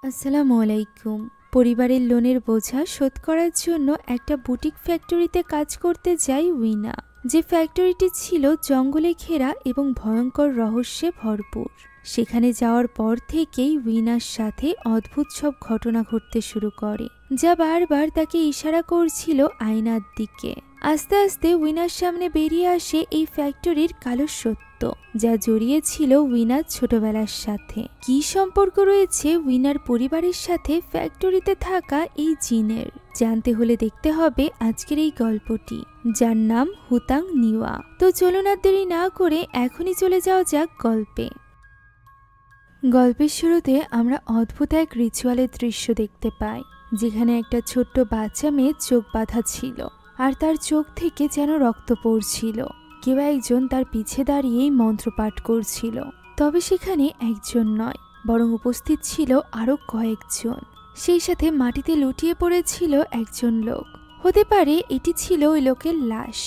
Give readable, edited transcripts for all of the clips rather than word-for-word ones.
আসসালামু আলাইকুম। পরিবারের লোনের বোঝা শোধ করার জন্য একটা বুটিক ফ্যাক্টরিতে কাজ করতে যায় উইনা। যে ফ্যাক্টরিটি ছিল জঙ্গলে ঘেরা এবং ভয়ঙ্কর রহস্যে ভরপুর। সেখানে যাওয়ার পর থেকেই উইনার সাথে অদ্ভুত সব ঘটনা ঘটতে শুরু করে, যা বারবার তাকে ইশারা করছিল আয়নার দিকে। আস্তে আস্তে উইনার সামনে বেরিয়ে আসে এই ফ্যাক্টরির কালো সত্য, যা জড়িয়েছিল উইনার ছোটবেলার সাথে। কি সম্পর্ক রয়েছে উইনার পরিবারের সাথে ফ্যাক্টরিতে থাকা এই জিনের, জানতে হলে দেখতে হবে আজকের এই গল্পটি, যার নাম হুতাং নিওয়া। তো চলুন আর দেরি না করে এখনই চলে যাওয়া যাক গল্পে। গল্পের শুরুতে আমরা অদ্ভুত এক রিচুয়ালের দৃশ্য দেখতে পাই, যেখানে একটা ছোট্ট বাচ্চা মেয়ের চোখ বাঁধা ছিল আর তার চোখ থেকে যেন রক্ত পড়ছিল। কেউ একজন তার পিছে দাঁড়িয়েই মন্ত্রপাঠ করছিল। তবে সেখানে একজন নয়, বরং উপস্থিত ছিল আরো কয়েকজন। সেই সাথে মাটিতে লুটিয়ে পড়েছিল একজন লোক। হতে পারে এটি ছিল ওই লোকের লাশ।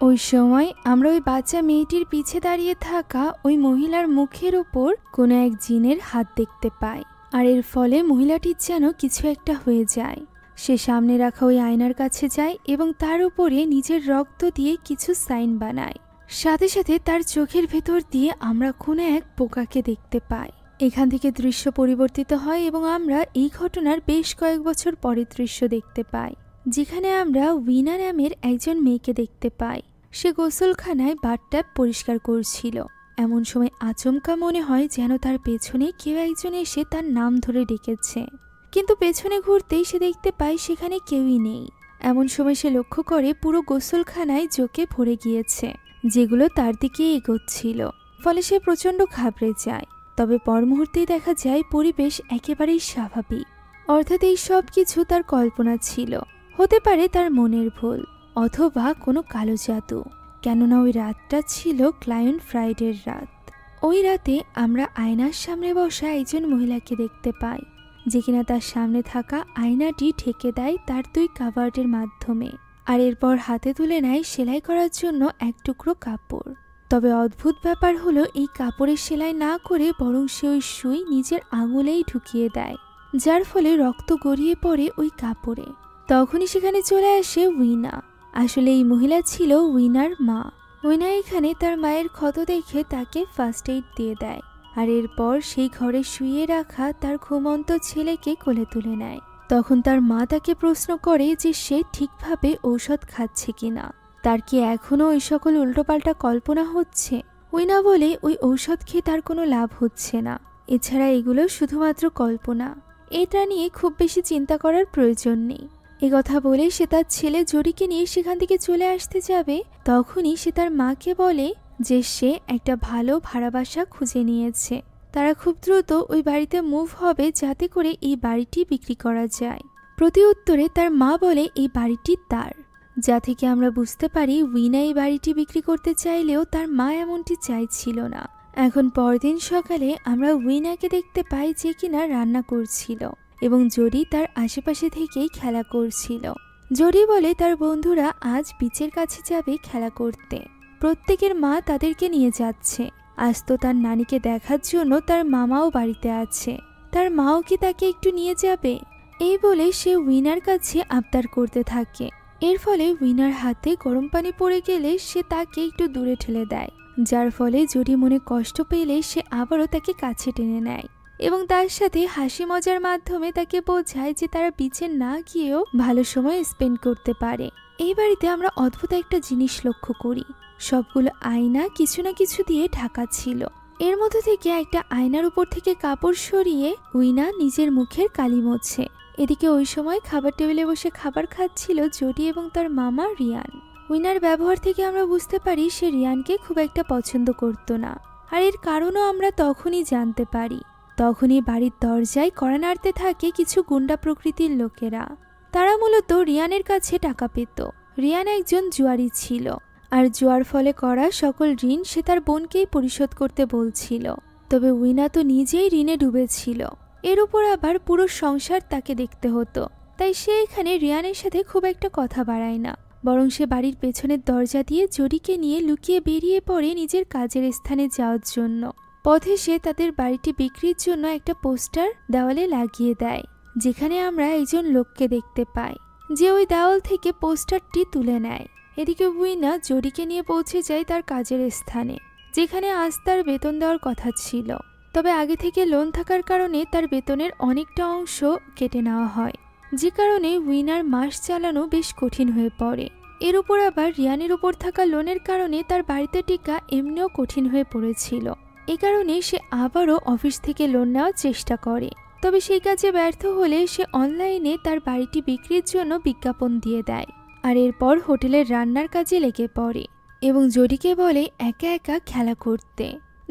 ওই সময় আমরা ওই বাচ্চা মেয়েটির পিছে দাঁড়িয়ে থাকা ওই মহিলার মুখের ওপর কোনো এক জিনের হাত দেখতে পাই, আর এর ফলে মহিলাটির যেন কিছু একটা হয়ে যায়। সে সামনে রাখা ওই আয়নার কাছে যায় এবং তার উপরে নিজের রক্ত দিয়ে কিছু সাইন বানায়। সাথে সাথে তার চোখের ভেতর দিয়ে আমরা কোনো এক পোকাকে দেখতে পাই। এখান থেকে দৃশ্য পরিবর্তিত হয় এবং আমরা এই ঘটনার বেশ কয়েক বছর পরের দৃশ্য দেখতে পাই, যেখানে আমরা উইনা নামের একজন মেয়েকে দেখতে পাই। সে গোসলখানায় বাথট্যাব পরিষ্কার করছিল। এমন সময় আচমকা মনে হয় যেন তার পেছনে কেউ একজন এসে তার নাম ধরে ডেকেছে, কিন্তু পেছনে ঘুরতেই সে দেখতে পায় সেখানে কেউই নেই। এমন সময় সে লক্ষ্য করে পুরো গোসলখানায় জোকে ভরে গিয়েছে, যেগুলো তার দিকে এগোচ্ছিল। ফলে সে প্রচণ্ড ঘাবড়ে যায়। তবে পর মুহূর্তেই দেখা যায় পরিবেশ একেবারেই স্বাভাবিক, অর্থাৎ এই সব কিছু তার কল্পনা ছিল। হতে পারে তার মনের ভুল, অথবা কোনো কালো জাদু। কেননা ওই রাতটা ছিল ক্লায়েন্ট ফ্রাইডের রাত। ওই রাতে আমরা আয়নার সামনে বসা একজন মহিলাকে দেখতে পাই, যে কিনা তার সামনে থাকা আয়নাটি ঢেকে দেয় তার দুই কাভার্ডের মাধ্যমে, আর এরপর হাতে তুলে নেয় সেলাই করার জন্য এক টুকরো কাপড়। তবে অদ্ভুত ব্যাপার হলো, এই কাপড়ের সেলাই না করে বরং সে ওই সুই নিজের আঙুলেই ঢুকিয়ে দেয়, যার ফলে রক্ত গড়িয়ে পড়ে ওই কাপড়ে। তখনই সেখানে চলে আসে উইনা। আসলে এই মহিলা ছিল উইনার মা। উইনা এখানে তার মায়ের ক্ষত দেখে তাকে ফার্স্ট এইড দিয়ে দেয়, আর এরপর সেই ঘরে শুয়ে রাখা তার ঘুমন্ত ছেলেকে কোলে তুলে নেয়। তখন তার মা তাকে প্রশ্ন করে যে সে ঠিকভাবে ঔষধ খাচ্ছে কিনা, তার কি এখনো ওই সকল উল্টোপাল্টা কল্পনা হচ্ছে। উইনা বলে ওই ঔষধ খেয়ে তার কোনো লাভ হচ্ছে না, এছাড়া এগুলো শুধুমাত্র কল্পনা, এটা নিয়ে খুব বেশি চিন্তা করার প্রয়োজন নেই। এ কথা বলে সে তার ছেলে জরিকে নিয়ে সেখান থেকে চলে আসতে যাবে। তখনই সে তার মাকে বলে যে সে একটা ভালো ভাড়া বাসা খুঁজে নিয়েছে, তারা খুব দ্রুত ওই বাড়িতে মুভ হবে যাতে করে এই বাড়িটি বিক্রি করা যায়। প্রতি উত্তরে তার মা বলে এই বাড়িটি তার, যা থেকে আমরা বুঝতে পারি উইনা এই বাড়িটি বিক্রি করতে চাইলেও তার মা এমনটি চাইছিল না। এখন পরদিন সকালে আমরা উইনাকে দেখতে পাই, যে কিনা রান্না করছিল এবং জরি তার আশেপাশে থেকেই খেলা করছিল। জরি বলে তার বন্ধুরা আজ বিচের কাছে যাবে খেলা করতে, প্রত্যেকের মা তাদেরকে নিয়ে যাচ্ছে। আজ তো তার নানিকে দেখার জন্য তার মামাও বাড়িতে আছে, তার মাও কি তাকে একটু নিয়ে যাবে? এই বলে সে উইনার কাছে আবদার করতে থাকে। এর ফলে উইনার হাতে গরম পানি পড়ে গেলে সে তাকে একটু দূরে ঠেলে দেয়, যার ফলে জরি মনে কষ্ট পেলে সে আবারও তাকে কাছে টেনে নেয় এবং তার সাথে হাসি মজার মাধ্যমে তাকে বোঝায় যে তারা বিচে না গিয়েও ভালো সময় স্পেন্ড করতে পারে। এই বাড়িতে আমরা অদ্ভুত একটা জিনিস লক্ষ্য করি, সবগুলো আয়না কিছু না কিছু দিয়ে ঢাকা ছিল। এর মধ্যে থেকে একটা আয়নার উপর থেকে কাপড় সরিয়ে উইনা নিজের মুখের কালি মোছে। এদিকে ওই সময় খাবার টেবিলে বসে খাবার খাচ্ছিল জরি এবং তার মামা রিয়ান। উইনার ব্যবহার থেকে আমরা বুঝতে পারি সে রিয়ানকে খুব একটা পছন্দ করত না, আর এর কারণও আমরা তখনই জানতে পারি। তখনই বাড়ির দরজায় কড়া নাড়তে থাকে কিছু গুন্ডা প্রকৃতির লোকেরা। তারা মূলত রিয়ানের কাছে টাকা পেত। রিয়ান একজন জুয়ারি ছিল, আর জুয়ার ফলে করা সকল ঋণ সে তার বোনকেই পরিশোধ করতে বলছিল। তবে উইনা তো নিজেই ঋণে ডুবেছিল, এর উপর আবার পুরো সংসার তাকে দেখতে হতো। তাই সে এখানে রিয়ানের সাথে খুব একটা কথা বাড়ায় না, বরং সে বাড়ির পেছনের দরজা দিয়ে জরিকে নিয়ে লুকিয়ে বেরিয়ে পড়ে নিজের কাজের স্থানে যাওয়ার জন্য। পথে সে তাদের বাড়িটি বিক্রির জন্য একটা পোস্টার দেওয়ালে লাগিয়ে দেয়, যেখানে আমরা একজন লোককে দেখতে পাই যে ওই দেওয়াল থেকে পোস্টারটি তুলে নেয়। এদিকে উইনা জোডিকে নিয়ে পৌঁছে যায় তার কাজের স্থানে, যেখানে আজ তার বেতন দেওয়ার কথা ছিল। তবে আগে থেকে লোন থাকার কারণে তার বেতনের অনেকটা অংশ কেটে নেওয়া হয়, যে কারণে উইনার মাস চালানো বেশ কঠিন হয়ে পড়ে। এর উপর আবার রিয়ানের উপর থাকা লোনের কারণে তার বাড়িতে টিকা এমনিও কঠিন হয়ে পড়েছিল। এ কারণে সে আবারও অফিস থেকে লোন নেওয়ার চেষ্টা করে। তবে সেই কাজে ব্যর্থ হলে সে অনলাইনে তার বাড়িটি বিক্রির জন্য বিজ্ঞাপন দিয়ে দেয়, আর এরপর হোটেলের রান্নার কাজে লেগে পড়ে এবং জোডিকে বলে একা একা খেলা করতে।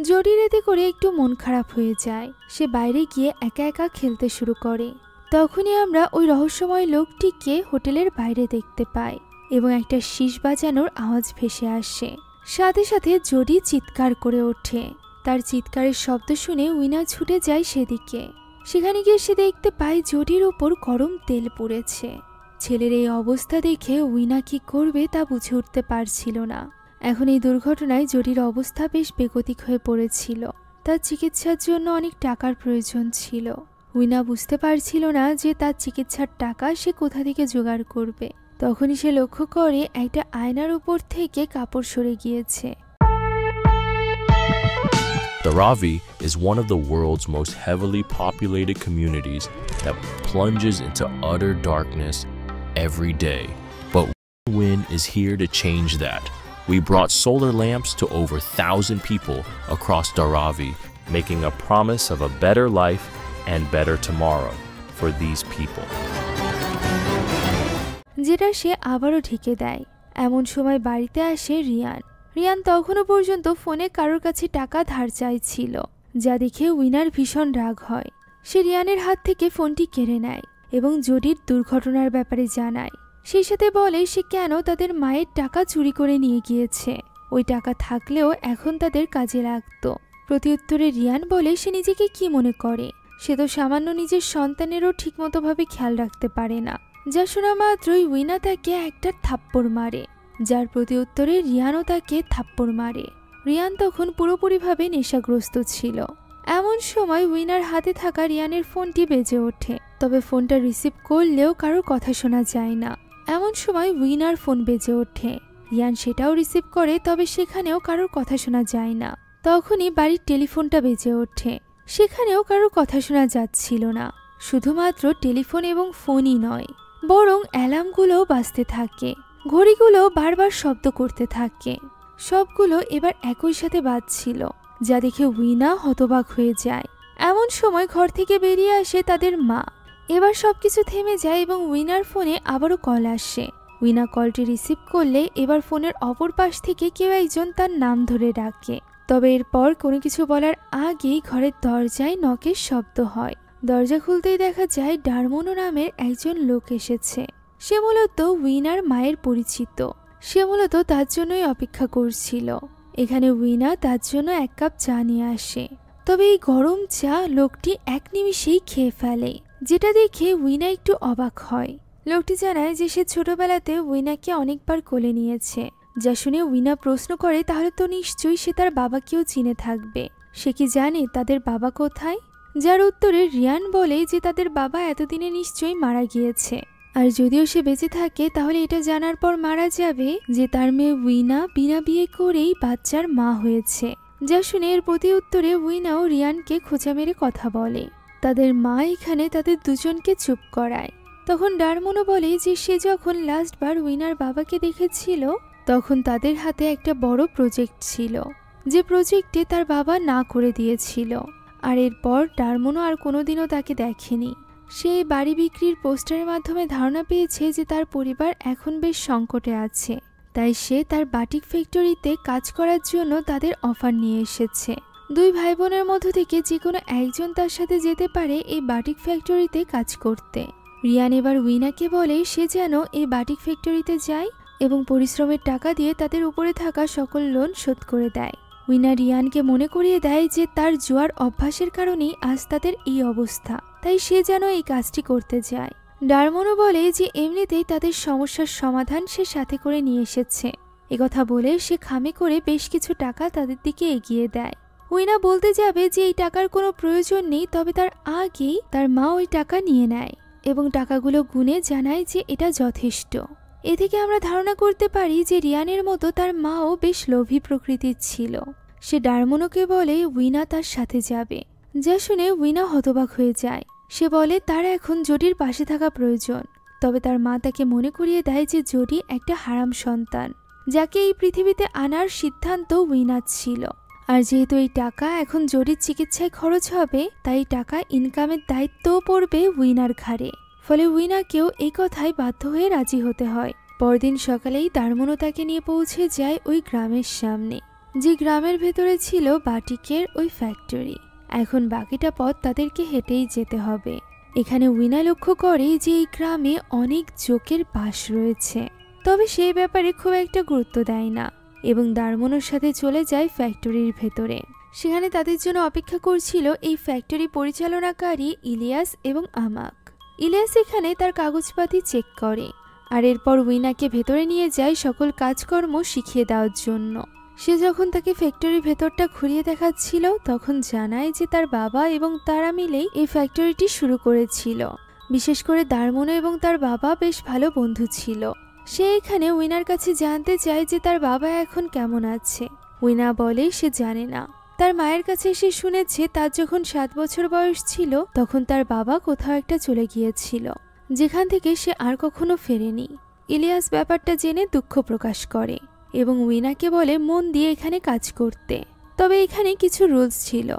জোডির এতে করে একটু মন খারাপ হয়ে যায়, সে বাইরে গিয়ে একা একা খেলতে শুরু করে। তখনই আমরা ওই রহস্যময় লোকটিকে হোটেলের বাইরে দেখতে পাই এবং একটা শীষ বাজানোর আওয়াজ ভেসে আসে। সাথে সাথে জোডি চিৎকার করে ওঠে। তার চিৎকারের শব্দ শুনে উইনা ছুটে যায় সেদিকে। সেখানে গিয়ে সে দেখতে পায় জোডির ওপর গরম তেল পড়েছে। ছেলের এই অবস্থা দেখে উইনা কি করবে তা বুঝে উঠতে পারছিল না। এখন এই দুর্ঘটনায় জোডির অবস্থা বেশ বেগতিক হয়ে পড়েছিল। তার চিকিৎসার জন্য অনেক টাকার প্রয়োজন ছিল। উইনা বুঝতে পারছিল না যে তার চিকিৎসার টাকা সে কোথা থেকে জোগাড় করবে। তখনই সে লক্ষ্য করে একটা আয়নার উপর থেকে কাপড় সরে গিয়েছে। Dharavi is one of the world's most heavily populated communities that plunges into utter darkness every day. But Win is here to change that. We brought solar lamps to over 1,000 people across Dharavi, making a promise of a better life and better tomorrow for these people. যেটা সে আবারও ঢেকে দেয়। এমন সময় বাড়িতে আসে রিয়ান। রিয়ান তখনও পর্যন্ত ফোনে কারোর কাছে টাকা ধার চাইছিল, যা দেখে উইনার ভীষণ রাগ হয়। সে রিয়ানের হাত থেকে ফোনটি কেড়ে নেয় এবং জোডির দুর্ঘটনার ব্যাপারে জানায়। সেই সাথে বলে সে কেন তাদের মায়ের টাকা চুরি করে নিয়ে গিয়েছে। ওই টাকা থাকলেও এখন তাদের কাজে লাগতো। প্রত্যুত্তরে রিয়ান বলে সে নিজেকে কি মনে করে, সে তো সামান্য নিজের সন্তানেরও ঠিকমতোভাবে খেয়াল রাখতে পারে না। যা শোনা মাত্রই উইনা তাকে একটা থাপ্পড় মারে, যার প্রতি উত্তরে রিয়ানও তাকে থাপ্পড় মারে। রিয়ান তখন পুরোপুরিভাবে নেশাগ্রস্ত ছিল। এমন সময় উইনার হাতে থাকা রিয়ানের ফোনটি বেজে ওঠে, তবে ফোনটা রিসিভ করলেও কারোর কথা শোনা যায় না। এমন সময় উইনার ফোন বেজে ওঠে। রিয়ান সেটাও রিসিভ করে, তবে সেখানেও কারোর কথা শোনা যায় না। তখনই বাড়ির টেলিফোনটা বেজে ওঠে, সেখানেও কারোর কথা শোনা যাচ্ছিল না। শুধুমাত্র টেলিফোন এবং ফোনই নয়, বরং অ্যালার্মগুলোও বাজতে থাকে, ঘড়িগুলো বারবার শব্দ করতে থাকে। সবগুলো এবার একই সাথে বাজছিল, যা দেখে উইনা হতবাক হয়ে যায়। এমন সময় ঘর থেকে বেরিয়ে আসে তাদের মা। এবার সবকিছু থেমে যায় এবং উইনার ফোনে আবারও কল আসে। উইনা কলটি রিসিভ করলে এবার ফোনের অপর পাশ থেকে কেউ একজন তার নাম ধরে ডাকে। তবে এরপর কোনো কিছু বলার আগেই ঘরের দরজায় নকের শব্দ হয়। দরজা খুলতেই দেখা যায় ডারমোনো নামের একজন লোক এসেছে। সে মূলত উইনার মায়ের পরিচিত। সে মূলত তার জন্যই অপেক্ষা করছিল। এখানে উইনা তার জন্য এক কাপ চা নিয়ে আসে, তবে এই গরম চা লোকটি এক নিমিষেই খেয়ে ফেলে, যেটা দেখে উইনা একটু অবাক হয়। লোকটি জানায় যে সে ছোটবেলাতে উইনাকে অনেকবার কোলে নিয়েছে। যা শুনে উইনা প্রশ্ন করে তাহলে তো নিশ্চয়ই সে তার বাবাকেও চিনে থাকবে। সে কি জানে তাদের বাবা কোথায়? যার উত্তরে রিয়ান বলে যে তাদের বাবা এতদিনে নিশ্চয়ই মারা গিয়েছে, আর যদিও সে বেঁচে থাকে তাহলে এটা জানার পর মারা যাবে যে তার মেয়ে উইনা বিনা বিয়ে করেই বাচ্চার মা হয়েছে। যা শুনে এর প্রতি উত্তরে উইনাও রিয়ানকে খোঁচা মেরে কথা বলে। তাদের মা এখানে তাদের দুজনকে চুপ করায়। তখন ডারমোনো বলে যে সে যখন লাস্টবার উইনার বাবাকে দেখেছিল তখন তাদের হাতে একটা বড় প্রজেক্ট ছিল, যে প্রজেক্টে তার বাবা না করে দিয়েছিল। আর এরপর ডারমোনো আর কোনোদিনও তাকে দেখেনি। সে বাড়ি বিক্রির পোস্টারের মাধ্যমে ধারণা পেয়েছে যে তার পরিবার এখন বেশ সংকটে আছে, তাই সে তার বাটিক ফ্যাক্টরিতে কাজ করার জন্য তাদের অফার নিয়ে এসেছে। দুই ভাই বোনের মধ্য থেকে যে কোনো একজন তার সাথে যেতে পারে এই বাটিক ফ্যাক্টরিতে কাজ করতে। রিয়ান এবার উইনাকে বলে সে যেন এই বাটিক ফ্যাক্টরিতে যায় এবং পরিশ্রমের টাকা দিয়ে তাদের উপরে থাকা সকল লোন শোধ করে দেয়। উইনা রিয়ানকে মনে করিয়ে দেয় যে তার জুয়ার অভ্যাসের কারণেই আজ তাদের এই অবস্থা, তাই সে যেন এই কাজটি করতে যায়। ডারমোনো বলে যে এমনিতেই তাদের সমস্যার সমাধান সে সাথে করে নিয়ে এসেছে। একথা বলে সে খামে করে বেশ কিছু টাকা তাদের দিকে এগিয়ে দেয়। উইনা বলতে যাবে যে এই টাকার কোনো প্রয়োজন নেই, তবে তার আগেই তার মা ওই টাকা নিয়ে নেয় এবং টাকাগুলো গুনে জানায় যে এটা যথেষ্ট। এ থেকে আমরা ধারণা করতে পারি যে রিয়ানের মতো তার মাও বেশ লোভী প্রকৃতির ছিল। সে ডারমোনোকে বলে উইনা তার সাথে যাবে, যা শুনে উইনা হতবাক হয়ে যায়। সে বলে তার এখন জোডির পাশে থাকা প্রয়োজন। তবে তার মা তাকে মনে করিয়ে দেয় যে জোডি একটা হারাম সন্তান, যাকে এই পৃথিবীতে আনার সিদ্ধান্ত উইনার ছিল। আর যেহেতু এই টাকা এখন জোডির চিকিৎসায় খরচ হবে, তাই টাকা ইনকামের দায়িত্বও পড়বে উইনার ঘাড়ে। ফলে উইনাকেও এই কথায় বাধ্য হয়ে রাজি হতে হয়। পরদিন সকালেই ডারমোনো তাকে নিয়ে পৌঁছে যায় ওই গ্রামের সামনে, যে গ্রামের ভেতরে ছিল বাটিকের ওই ফ্যাক্টরি। এখন বাকিটা পথ তাদেরকে হেঁটেই যেতে হবে। এখানে উইনা লক্ষ্য করে যে এই গ্রামে অনেক জোকের বাস রয়েছে, তবে সেই ব্যাপারে খুব একটা গুরুত্ব দেয় না এবং ডারমোনোর সাথে চলে যায় ফ্যাক্টরির ভেতরে। সেখানে তাদের জন্য অপেক্ষা করছিল এই ফ্যাক্টরি পরিচালনাকারী ইলিয়াস এবং আমাক। ইলিয়াস এখানে তার কাগজপাতি চেক করে আর এরপর উইনাকে ভেতরে নিয়ে যায় সকল কাজকর্ম শিখিয়ে দেওয়ার জন্য। সে যখন তাকে ফ্যাক্টরির ভেতরটা ঘুরিয়ে দেখাচ্ছিল, তখন জানায় যে তার বাবা এবং তারা মিলেই এই ফ্যাক্টরিটি শুরু করেছিল। বিশেষ করে ডারমোনো এবং তার বাবা বেশ ভালো বন্ধু ছিল। সে এখানে উইনার কাছে জানতে চায় যে তার বাবা এখন কেমন আছে। উইনা বলে সে জানে না। তার মায়ের কাছে সে শুনেছে তার যখন 7 বছর বয়স ছিল, তখন তার বাবা কোথাও একটা চলে গিয়েছিল, যেখান থেকে সে আর কখনো ফেরেনি। ইলিয়াস ব্যাপারটা জেনে দুঃখ প্রকাশ করে এবং উইনাকে বলে মন দিয়ে এখানে কাজ করতে। তবে এখানে কিছু রুলস ছিল,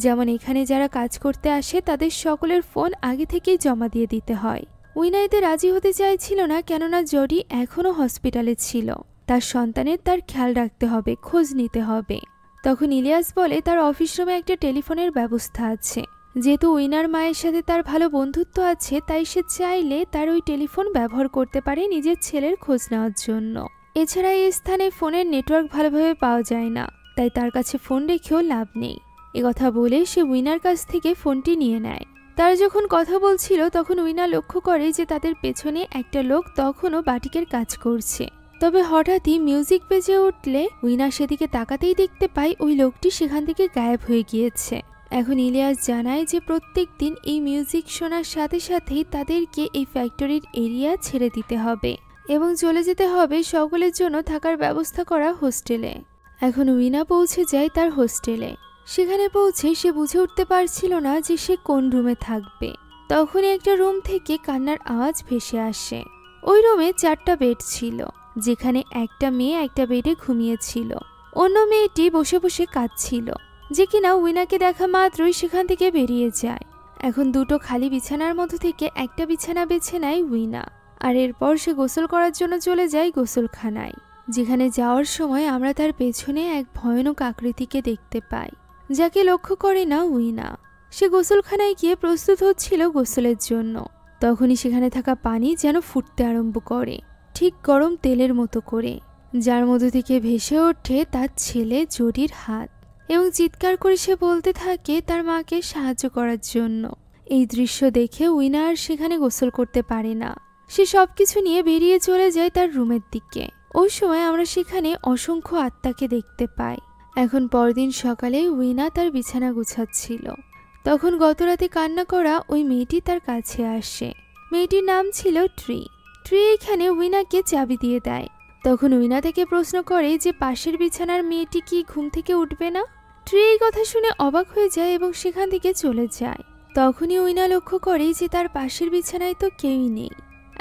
যেমন এখানে যারা কাজ করতে আসে তাদের সকলের ফোন আগে থেকেই জমা দিয়ে দিতে হয়। উইনা এতে রাজি হতে চাইছিল না, কেননা জডি এখনও হসপিটালে ছিল। তার সন্তানের তার খেয়াল রাখতে হবে, খোঁজ নিতে হবে। তখন ইলিয়াস বলে তার অফিস রুমে একটা টেলিফোনের ব্যবস্থা আছে। যেহেতু উইনার মায়ের সাথে তার ভালো বন্ধুত্ব আছে, তাই সে চাইলে তার ওই টেলিফোন ব্যবহার করতে পারে নিজের ছেলের খোঁজ নেওয়ার জন্য। এছাড়া এই স্থানে ফোনের নেটওয়ার্ক ভালোভাবে পাওয়া যায় না, তাই তার কাছে ফোন রেখেও লাভ নেই। একথা বলে সে উইনার কাছ থেকে ফোনটি নিয়ে নেয়। তারা যখন কথা বলছিল, তখন উইনা লক্ষ্য করে যে তাদের পেছনে একটা লোক তখনও বাটিকের কাজ করছে। তবে হঠাৎই মিউজিক বেজে উঠলে উইনা সেদিকে তাকাতেই দেখতে পায় ওই লোকটি সেখান থেকে গায়েব হয়ে গিয়েছে। এখন ইলিয়াস জানায় যে প্রত্যেক দিন এই মিউজিক শোনার সাথে সাথেই তাদেরকে এই ফ্যাক্টরির এরিয়া ছেড়ে দিতে হবে এবং চলে যেতে হবে সকলের জন্য থাকার ব্যবস্থা করা হোস্টেলে। এখন উইনা পৌঁছে যায় তার হোস্টেলে। সেখানে পৌঁছে সে বুঝে উঠতে পারছিল না যে সে কোন রুমে থাকবে। তখনই একটা রুম থেকে কান্নার আওয়াজ ভেসে আসে। ওই রুমে 4টা বেড ছিল, যেখানে একটা মেয়ে একটা বেডে ঘুমিয়েছিল। অন্য মেয়েটি বসে বসে কাঁদছিল, যে কিনা উইনাকে দেখা মাত্রই সেখান থেকে বেরিয়ে যায়। এখন দুটো খালি বিছানার মধ্যে থেকে একটা বিছানা বেছে নেয় উইনা, আর এরপর সে গোসল করার জন্য চলে যায় গোসলখানায়। যেখানে যাওয়ার সময় আমরা তার পেছনে এক ভয়ানক আকৃতিকে দেখতে পাই, যাকে লক্ষ্য করে না উইনা। সে গোসলখানায় গিয়ে প্রস্তুত হচ্ছিল গোসলের জন্য। তখনই সেখানে থাকা পানি যেন ফুটতে আরম্ভ করে, ঠিক গরম তেলের মতো করে, যার মধ্যে থেকে ভেসে ওঠে তার ছেলে জডির হাত এবং চিৎকার করে সে বলতে থাকে তার মাকে সাহায্য করার জন্য। এই দৃশ্য দেখে উইনা আর সেখানে গোসল করতে পারে না। সে সবকিছু নিয়ে বেরিয়ে চলে যায় তার রুমের দিকে। ওই সময় আমরা সেখানে অসংখ্য আত্মাকে দেখতে পাই। এখন পরদিন সকালে উইনা তার বিছানা গুছাচ্ছিল, তখন গতরাতে কান্না করা ওই মেয়েটি তার কাছে আসে। মেয়েটির নাম ছিল ট্রি। ট্রি এখানে উইনাকে চাবি দিয়ে দেয়। তখন উইনা থেকে প্রশ্ন করে যে পাশের বিছানার মেয়েটি কি ঘুম থেকে উঠবে না। ট্রি এই কথা শুনে অবাক হয়ে যায় এবং সেখান থেকে চলে যায়। তখনই উইনা লক্ষ্য করে যে তার পাশের বিছানায় তো কেউই নেই।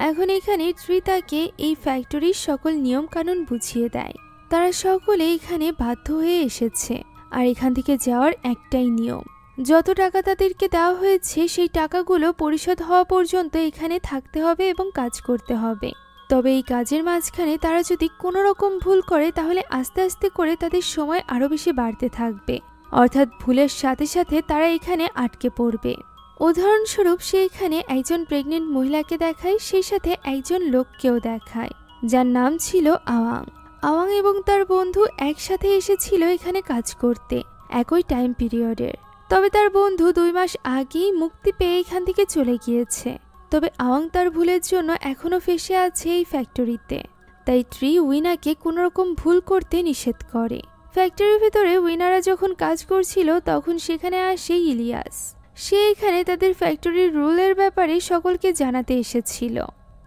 এখন এখানে ট্রি তাকে এই ফ্যাক্টরির সকল নিয়ম কানুন বুঝিয়ে দেয়। তারা সকলে এখানে বাধ্য হয়ে এসেছে, আর এখান থেকে যাওয়ার একটাই নিয়ম, যত টাকা তাদেরকে দেওয়া হয়েছে সেই টাকাগুলো পরিশোধ হওয়া পর্যন্ত এখানে থাকতে হবে এবং কাজ করতে হবে। তবে এই কাজের মাঝখানে তারা যদি কোনো রকম ভুল করে, তাহলে আস্তে আস্তে করে তাদের সময় আরও বেশি বাড়তে থাকবে, অর্থাৎ ভুলের সাথে সাথে তারা এখানে আটকে পড়বে। উদাহরণস্বরূপ সে এখানে একজন প্রেগনেন্ট মহিলাকে দেখায়, সেই সাথে একজন লোককেও দেখায় যার নাম ছিল আওয়াং। আওয়াং এবং তার বন্ধু একসাথে এসেছিল এখানে কাজ করতে একই টাইম পিরিয়ডের। তবে তার বন্ধু 2 মাস আগেই মুক্তি পেয়ে এখান থেকে চলে গিয়েছে। তবে আওয়াং তার ভুলের জন্য এখনও ফেসে আছে এই ফ্যাক্টরিতে। তাই ট্রি উইনাকে কোনোরকম ভুল করতে নিষেধ করে। ফ্যাক্টরির ভেতরে উইনারা যখন কাজ করছিল তখন সেখানে আসে ইলিয়াস। সে এখানে তাদের ফ্যাক্টরির রুলের ব্যাপারে সকলকে জানাতে এসেছিল।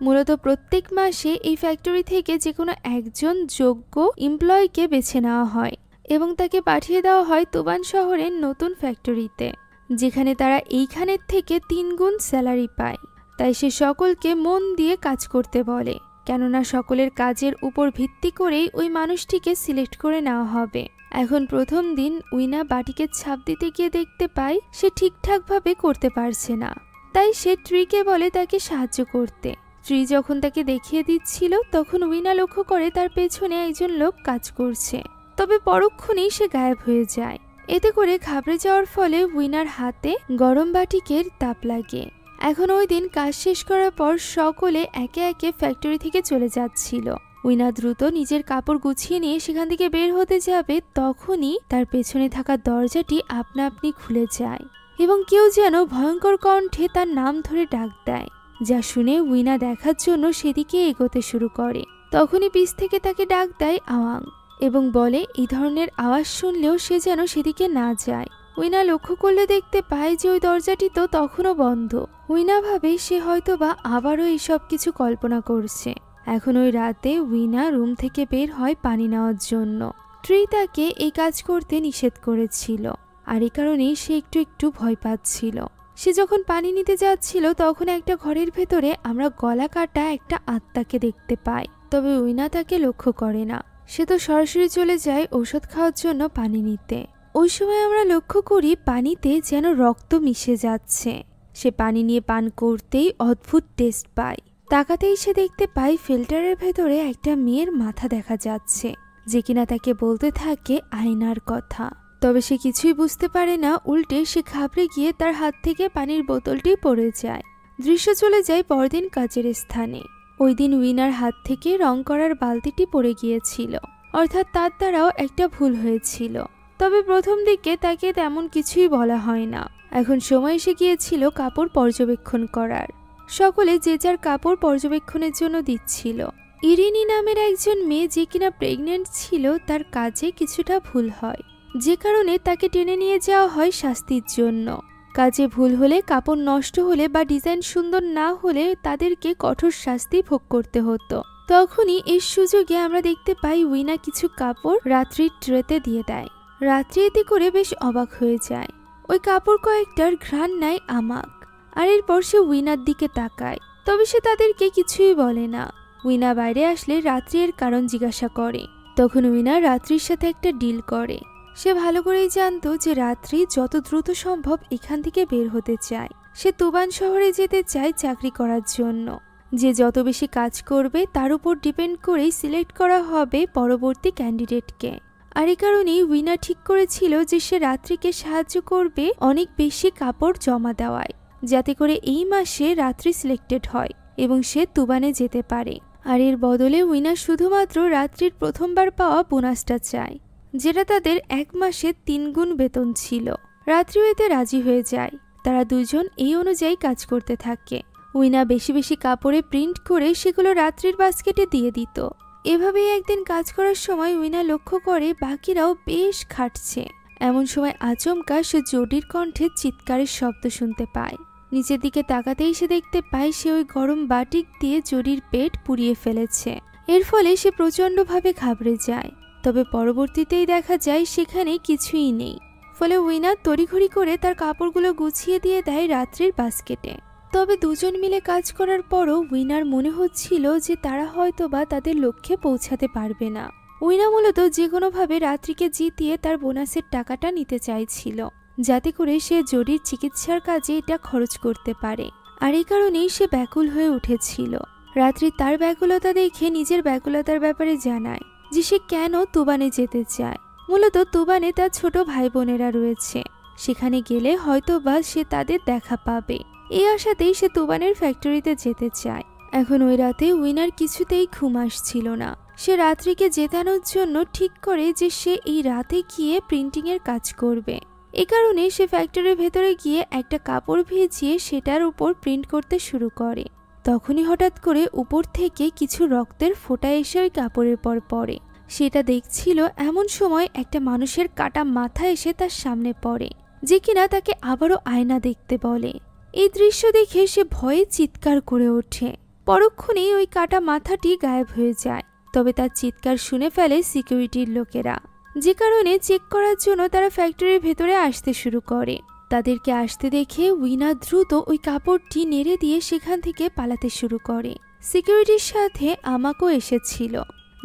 মূলত প্রত্যেক মাসে এই ফ্যাক্টরি থেকে যে কোনো একজন যোগ্য এমপ্লয়িকে বেছে নেওয়া হয় এবং তাকে পাঠিয়ে দেওয়া হয় তুবান শহরের নতুন ফ্যাক্টরিতে, যেখানে তারা এইখানের থেকে 3 গুণ স্যালারি পায়। তাই সে সকলকে মন দিয়ে কাজ করতে বলে, কেননা সকলের কাজের উপর ভিত্তি করেই ওই মানুষটিকে সিলেক্ট করে নেওয়া হবে। এখন প্রথম দিন উইনা বাটিকে ছাপ দিতে গিয়ে দেখতে পায় সে ঠিকঠাকভাবে করতে পারছে না। তাই সে ট্রিকে বলে তাকে সাহায্য করতে। ট্রি যখন তাকে দেখিয়ে দিচ্ছিল তখন উইনা লক্ষ্য করে তার পেছনে একজন লোক কাজ করছে, তবে পরক্ষণেই সে গায়েব হয়ে যায়। এতে করে ঘাবড়ে যাওয়ার ফলে উইনার হাতে গরম বাটিকের তাপ লাগে। এখন ওই দিন কাজ শেষ করার পর সকলে একে একে ফ্যাক্টরি থেকে চলে যাচ্ছিল। উইনা দ্রুত নিজের কাপড় গুছিয়ে নিয়ে সেখান থেকে বের হতে যাবে, তখনই তার পেছনে থাকা দরজাটি আপনা আপনি খুলে যায় এবং কেউ যেন ভয়ঙ্কর কণ্ঠে তার নাম ধরে ডাক দেয়, যা শুনে উইনা দেখার জন্য সেদিকে এগোতে শুরু করে। তখনই পিছ থেকে তাকে ডাক দেয় আওয়াং এবং বলে এই ধরনের আওয়াজ শুনলেও সে যেন সেদিকে না যায়। উইনা লক্ষ্য করলে দেখতে পায় যে ওই দরজাটি তো তখনও বন্ধ। উইনা ভাবে সে হয়তোবা আবারও এইসব কিছু কল্পনা করছে। এখন ওই রাতে উইনা রুম থেকে বের হয় পানি নেওয়ার জন্য। ট্রি তাকে এই কাজ করতে নিষেধ করেছিল, আর এই কারণেই সে একটু একটু ভয় পাচ্ছিল। সে যখন পানি নিতে যাচ্ছিল তখন একটা ঘরের ভেতরে আমরা গলা কাটা একটা আত্মাকে দেখতে পাই, তবে উইনা তাকে লক্ষ্য করে না। সে তো সরাসরি চলে যায় ঔষধ খাওয়ার জন্য পানি নিতে। ওই সময় আমরা লক্ষ্য করি পানিতে যেন রক্ত মিশে যাচ্ছে। সে পানি নিয়ে পান করতেই অদ্ভুত টেস্ট পায়। তাকাতেই সে দেখতে পায় ফিল্টারের ভেতরে একটা মেয়ের মাথা দেখা যাচ্ছে, যে কিনা তাকে বলতে থাকে আয়নার কথা। তবে সে কিছুই বুঝতে পারে না, উল্টে সে ঘাবড়ে গিয়ে তার হাত থেকে পানির বোতলটি পড়ে যায়। দৃশ্য চলে যায় পরদিন কাজের স্থানে। ওই দিন উইনার হাত থেকে রং করার বালতিটি পড়ে গিয়েছিল, অর্থাৎ তার দ্বারাও একটা ভুল হয়েছিল। তবে প্রথম দিকে তাকে তেমন কিছুই বলা হয় না। এখন সময় এসে গিয়েছিল কাপড় পর্যবেক্ষণ করার। সকলে যে যার কাপড় পর্যবেক্ষণের জন্য দিচ্ছিল। ইরিনি নামের একজন মেয়ে যে কিনা প্রেগনেন্ট ছিল, তার কাজে কিছুটা ভুল হয়, যে কারণে তাকে টেনে নিয়ে যাওয়া হয় শাস্তির জন্য। কাজে ভুল হলে, কাপড় নষ্ট হলে বা ডিজাইন সুন্দর না হলে তাদেরকে কঠোর শাস্তি ভোগ করতে হতো। তখনই এর সুযোগে আমরা দেখতে পাই উইনা কিছু কাপড় রাত্রির ট্রেতে দিয়ে দেয়। রাত্রি এতে করে বেশ অবাক হয়ে যায়। ওই কাপড় কয়েকটার ঘ্রাণ নেয় আমাক, আর এরপর সে উইনার দিকে তাকায়, তবে সে তাদেরকে কিছুই বলে না। উইনা বাইরে আসলে রাত্রি এর কারণ জিজ্ঞাসা করে। তখন উইনা রাত্রির সাথে একটা ডিল করে। সে ভালো করেই জানতো যে রাত্রি যত দ্রুত সম্ভব এখান থেকে বের হতে চায়। সে তুবান শহরে যেতে চায় চাকরি করার জন্য। যে যত বেশি কাজ করবে তার উপর ডিপেন্ড করেই সিলেক্ট করা হবে পরবর্তী ক্যান্ডিডেটকে। আর এই কারণেই উইনা ঠিক করেছিল যে সে রাত্রিকে সাহায্য করবে অনেক বেশি কাপড় জমা দেওয়ায়, যাতে করে এই মাসে রাত্রি সিলেক্টেড হয় এবং সে তুবানে যেতে পারে। আর এর বদলে উইনা শুধুমাত্র রাত্রির প্রথমবার পাওয়া বোনাসটা চায়, যেটা তাদের 1 মাসে 3 গুণ বেতন ছিল। রাত্রিও এতে রাজি হয়ে যায়। তারা দুজন এই অনুযায়ী কাজ করতে থাকে। উইনা বেশি বেশি কাপড়ে প্রিন্ট করে সেগুলো রাত্রির বাস্কেটে দিয়ে দিত। এভাবেই একদিন কাজ করার সময় উইনা লক্ষ্য করে বাকিরাও বেশ খাটছে। এমন সময় আচমকা সে জোডির কণ্ঠে চিৎকারের শব্দ শুনতে পায়। নিচের দিকে তাকাতেই সে দেখতে পায় সে ওই গরম বাটিক দিয়ে জোডির পেট পুড়িয়ে ফেলেছে। এর ফলে সে প্রচণ্ডভাবে ঘাবড়ে যায়। তবে পরবর্তীতেই দেখা যায় সেখানে কিছুই নেই। ফলে উইনা তড়িঘড়ি করে তার কাপড়গুলো গুছিয়ে দিয়ে দেয় রাত্রির বাস্কেটে। তবে দুজন মিলে কাজ করার পরও উইনার মনে হচ্ছিল যে তারা হয়তোবা তাদের লক্ষ্যে পৌঁছাতে পারবে না। উইনা মূলত যে কোনোভাবে রাত্রিকে জিতিয়ে তার বোনাসের টাকাটা নিতে চাইছিল, যাতে করে সে জোডির চিকিৎসার কাজে এটা খরচ করতে পারে। আর এই কারণেই সে ব্যাকুল হয়ে উঠেছিল। রাত্রি তার ব্যাকুলতা দেখে নিজের ব্যাকুলতার ব্যাপারে জানায় যে সে কেন তুবানে যেতে চায়। মূলত তুবানে তার ছোট ভাই বোনেরা রয়েছে, সেখানে গেলে হয়তোবা সে তাদের দেখা পাবে। এই আশাতেই সে তুবানের ফ্যাক্টরিতে যেতে চায়। এখন ওই রাতে উইনার কিছুতেই ঘুম আসছিল না। সে রাত্রিকে জেতানোর জন্য ঠিক করে যে সে এই রাতে গিয়ে প্রিন্টিং এর কাজ করবে। এ কারণে সে ফ্যাক্টরির ভেতরে গিয়ে একটা কাপড় ভিজিয়ে সেটার উপর প্রিন্ট করতে শুরু করে। তখনই হঠাৎ করে উপর থেকে কিছু রক্তের ফোঁটা এসে ওই কাপড়ের পর পড়ে। সেটা দেখছিল এমন সময় একটা মানুষের কাটা মাথা এসে তার সামনে পড়ে, যে কিনা তাকে আবারও আয়না দেখতে বলে। এই দৃশ্য দেখে সে ভয়ে চিৎকার করে ওঠে। পরক্ষণেই ওই কাটা মাথাটি গায়েব হয়ে যায়। তবে তার চিৎকার শুনে ফেলে সিকিউরিটির লোকেরা, যে কারণে চেক করার জন্য তারা ফ্যাক্টরির ভেতরে আসতে শুরু করে। তাদেরকে আসতে দেখে উইনা দ্রুত ওই কাপড়টি নেড়ে দিয়ে সেখান থেকে পালাতে শুরু করে। সিকিউরিটির সাথে আমাকও এসেছিল,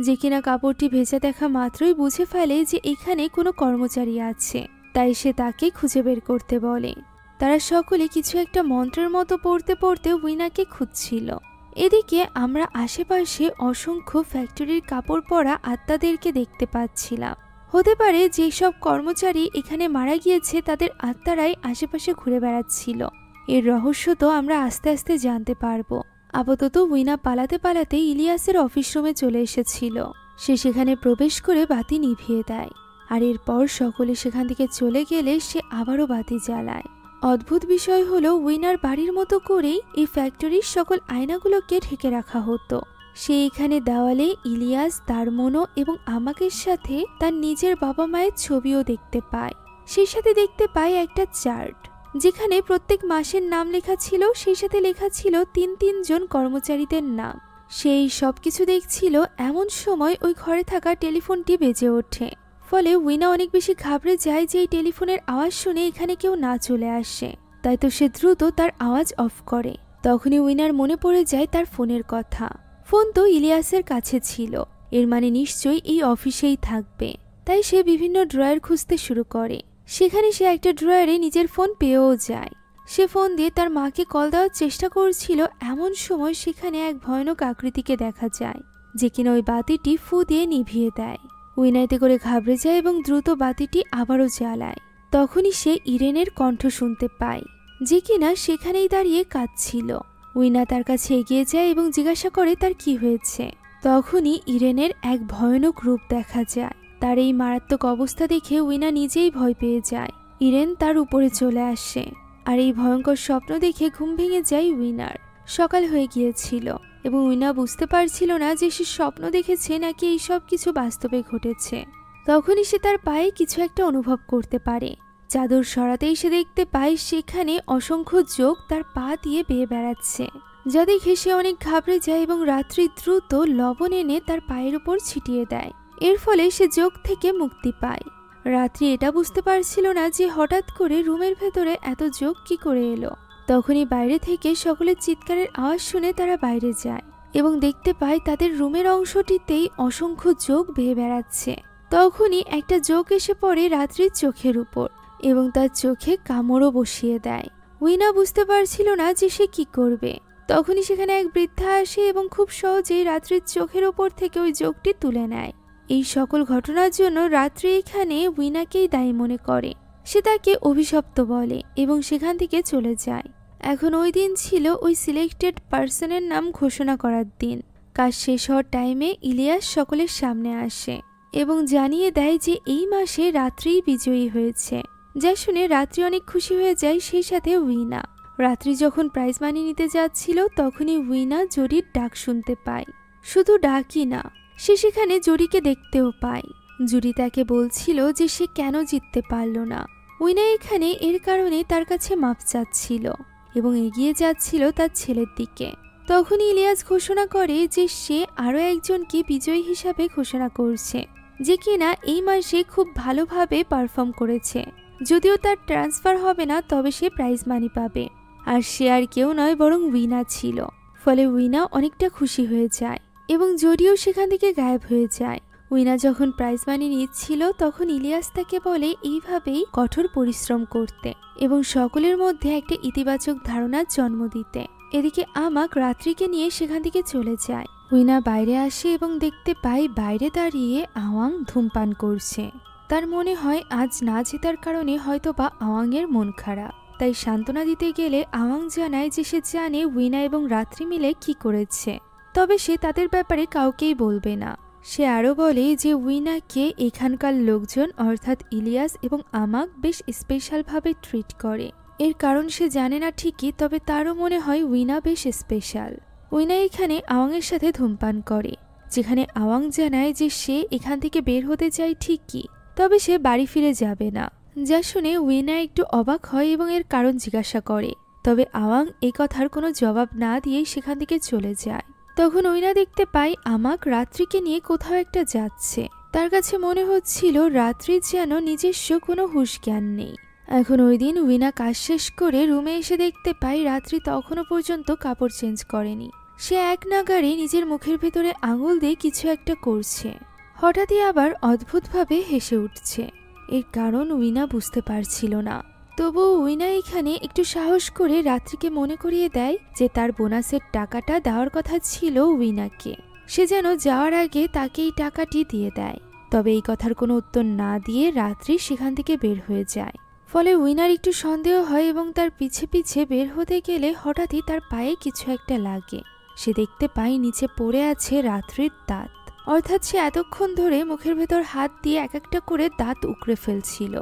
যে কিনা কাপড়টি ভেজা দেখা মাত্রই বুঝে ফেলে যে এখানে কোনো কর্মচারী আছে, তাই সে তাকে খুঁজে বের করতে বলে। তারা সকলে কিছু একটা মন্ত্রের মতো পড়তে পড়তে উইনাকে খুঁজছিল। এদিকে আমরা আশেপাশে অসংখ্য ফ্যাক্টরির কাপড় পরা আত্মাদেরকে দেখতে পাচ্ছিলাম। হতে পারে যেসব কর্মচারী এখানে মারা গিয়েছে তাদের আত্মারাই আশেপাশে ঘুরে বেড়াচ্ছিল। এর রহস্য তো আমরা আস্তে আস্তে জানতে পারবো। আপাতত উইনা পালাতে পালাতে ইলিয়াসের অফিস রুমে চলে এসেছিল। সে সেখানে প্রবেশ করে বাতি নিভিয়ে দেয়, আর এরপর সকলে সেখান থেকে চলে গেলে সে আবারও বাতি জ্বালায়। অদ্ভুত বিষয় হলো উইনার বাড়ির মতো করেই এই ফ্যাক্টরির সকল আয়নাগুলোকে ঢেকে রাখা হতো। সে এখানে দেওয়ালে ইলিয়াস, দারমোনো এবং আমাকের সাথে তার নিজের বাবা মায়ের ছবিও দেখতে পায়। সেই সাথে দেখতে পায় একটা চার্ট, যেখানে প্রত্যেক মাসের নাম লেখা ছিল। সেই সাথে লেখা ছিল ৩ জন কর্মচারীদের নাম। সেই সবকিছু দেখছিল এমন সময় ওই ঘরে থাকা টেলিফোনটি বেজে ওঠে। ফলে উইনা অনেক বেশি ঘাবড়ে যায় যে এই টেলিফোনের আওয়াজ শুনে এখানে কেউ না চলে আসে। তাই তো সে দ্রুত তার আওয়াজ অফ করে। তখনই উইনার মনে পড়ে যায় তার ফোনের কথা। ফোন তো ইলিয়াসের কাছে ছিল, এর মানে নিশ্চয়ই এই অফিসেই থাকবে। তাই সে বিভিন্ন ড্রয়ার খুঁজতে শুরু করে। সেখানে সে একটা ড্রয়ারে নিজের ফোন পেয়েও যায়। সে ফোন দিয়ে তার মাকে কল দেওয়ার চেষ্টা করছিল, এমন সময় সেখানে এক ভয়ানক আকৃতিকে দেখা যায়, যে কিনা ওই বাতিটি ফু দিয়ে নিভিয়ে দেয়। উইনাইতে করে ঘাবড়ে যায় এবং দ্রুত বাতিটি আবারও জ্বালায়। তখনই সে ইরেনের কণ্ঠ শুনতে পায়, যে কিনা সেখানেই দাঁড়িয়ে কাঁদছিল। উইনা তার কাছে এগিয়ে যায় এবং জিজ্ঞাসা করে তার কি হয়েছে। তখনই ইরেনের এক ভয়ানক রূপ দেখা যায়। তার এই মারাত্মক অবস্থা দেখে উইনা নিজেই ভয় পেয়ে যায়। ইরেন তার উপরে চলে আসে, আর এই ভয়ঙ্কর স্বপ্ন দেখে ঘুম ভেঙে যায় উইনার। সকাল হয়ে গিয়েছিল এবং উইনা বুঝতে পারছিল না যে সে স্বপ্ন দেখেছে নাকি এই সব কিছু বাস্তবে ঘটেছে। তখনই সে তার পায়ে কিছু একটা অনুভব করতে পারে। চাদর সরাতেই সে দেখতে পায় সেখানে অসংখ্য যোগ তার পা দিয়ে বেয়ে বেড়াচ্ছে, যা দেখে সে অনেক ঘাবড়ে যায় এবং রাত্রি দ্রুত লবণ এনে তার পায়ের উপর ছিটিয়ে দেয়। এর ফলে সে যোগ থেকে মুক্তি পায়। রাত্রি এটা বুঝতে পারছিল না যে হঠাৎ করে রুমের ভেতরে এত যোগ কি করে এলো। তখনই বাইরে থেকে সকলের চিৎকারের আওয়াজ শুনে তারা বাইরে যায় এবং দেখতে পায় তাদের রুমের অংশটিতেই অসংখ্য যোগ বেয়ে বেড়াচ্ছে। তখনই একটা যোগ এসে পড়ে রাত্রির চোখের উপর এবং তার চোখে কামড়ও বসিয়ে দেয়। উইনা বুঝতে পারছিল না যে সে কি করবে। তখনই সেখানে এক বৃদ্ধা আসে এবং খুব সহজেই রাত্রির চোখের ওপর থেকে ওই যোগটি তুলে নেয়। এই সকল ঘটনার জন্য রাত্রি এখানে উইনাকেই দায়ী মনে করে। সে তাকে অভিশপ্ত বলে এবং সেখান থেকে চলে যায়। এখন ওই দিন ছিল ওই সিলেক্টেড পার্সনের নাম ঘোষণা করার দিন। কাজ শেষ হওয়ার টাইমে ইলিয়াস সকলের সামনে আসে এবং জানিয়ে দেয় যে এই মাসে রাত্রিই বিজয়ী হয়েছে, যা শুনে রাত্রি অনেক খুশি হয়ে যায়, সেই সাথে উইনা। রাত্রি যখন প্রাইজ মানি নিতে যাচ্ছিল তখনই উইনা জরির ডাক শুনতে পায়। শুধু ডাকই না, সে সেখানে জরিকে দেখতেও পায়। জুরি তাকে বলছিল যে সে কেন জিততে পারল না। উইনা এখানে এর কারণে তার কাছে মাপ চাচ্ছিল এবং এগিয়ে যাচ্ছিল তার ছেলের দিকে। তখন ইলিয়াস ঘোষণা করে যে সে আরও একজনকে বিজয়ী হিসাবে ঘোষণা করছে, যে কিনা এই মাসে খুব ভালোভাবে পারফর্ম করেছে। যদিও তার ট্রান্সফার হবে না, তবে সে প্রাইজ মানি পাবে। আর সে আর কেউ নয় বরং উইনা ছিল। ফলে উইনা অনেকটা খুশি হয়ে যায় এবং জরিও সেখান থেকে গায়েব হয়ে যায়। উইনা যখন প্রাইজ মানি নিচ্ছিল তখন ইলিয়াস তাকে বলে এইভাবেই কঠোর পরিশ্রম করতে এবং সকলের মধ্যে একটা ইতিবাচক ধারণার জন্ম দিতে। এদিকে আমাক রাত্রিকে নিয়ে সেখান থেকে চলে যায়। উইনা বাইরে আসে এবং দেখতে পায় বাইরে দাঁড়িয়ে আওয়াং ধূমপান করছে। তার মনে হয় আজ না জেতার কারণে হয়তোবা আওয়াংয়ের মন খারাপ। তাই সান্ত্বনা দিতে গেলে আওয়াং জানায় যে সে জানে উইনা এবং রাত্রি মিলে কি করেছে, তবে সে তাদের ব্যাপারে কাউকেই বলবে না। সে আরও বলে যে উইনাকে এখানকার লোকজন অর্থাৎ ইলিয়াস এবং আমাক বেশ স্পেশালভাবে ট্রিট করে। এর কারণ সে জানে না ঠিকই, তবে তারও মনে হয় উইনা বেশ স্পেশাল। উইনা এখানে আওয়াংয়ের সাথে ধূমপান করে যেখানে আওয়াং জানায় যে সে এখান থেকে বের হতে চায় ঠিকই, তবে সে বাড়ি ফিরে যাবে না। যা শুনে উইনা একটু অবাক হয় এবং এর কারণ জিজ্ঞাসা করে, তবে আওয়াং এই কথার কোনো জবাব না দিয়েই সেখান থেকে চলে যায়। তখন উইনা দেখতে পায় আমাক রাত্রিকে নিয়ে কোথাও একটা যাচ্ছে। তার কাছে মনে হচ্ছিল রাত্রির যেন নিজস্ব কোনো হুঁশ জ্ঞান নেই। এখন ওই দিন উইনা কাজ শেষ করে রুমে এসে দেখতে পায় রাত্রি তখনও পর্যন্ত কাপড় চেঞ্জ করেনি। সে এক নাগাড়ে নিজের মুখের ভেতরে আঙুল দিয়ে কিছু একটা করছে। হঠাৎই আবার অদ্ভুতভাবে হেসে উঠছে। এর কারণ উইনা বুঝতে পারছিল না। তবুও উইনা এখানে একটু সাহস করে রাত্রিকে মনে করিয়ে দেয় যে তার বোনাসের টাকাটা দেওয়ার কথা ছিল উইনাকে। সে যেন যাওয়ার আগে তাকে এই টাকাটি দিয়ে দেয়। তবে এই কথার কোনো উত্তর না দিয়ে রাত্রি সেখান থেকে বের হয়ে যায়। ফলে উইনার একটু সন্দেহ হয় এবং তার পিছে পিছে বের হতে গেলে হঠাৎই তার পায়ে কিছু একটা লাগে। সে দেখতে পায় নিচে পড়ে আছে রাত্রির দাঁত, অর্থাৎ সে এতক্ষণ ধরে মুখের ভেতর হাত দিয়ে এক একটা করে দাঁত উকড়ে ফেলছিল।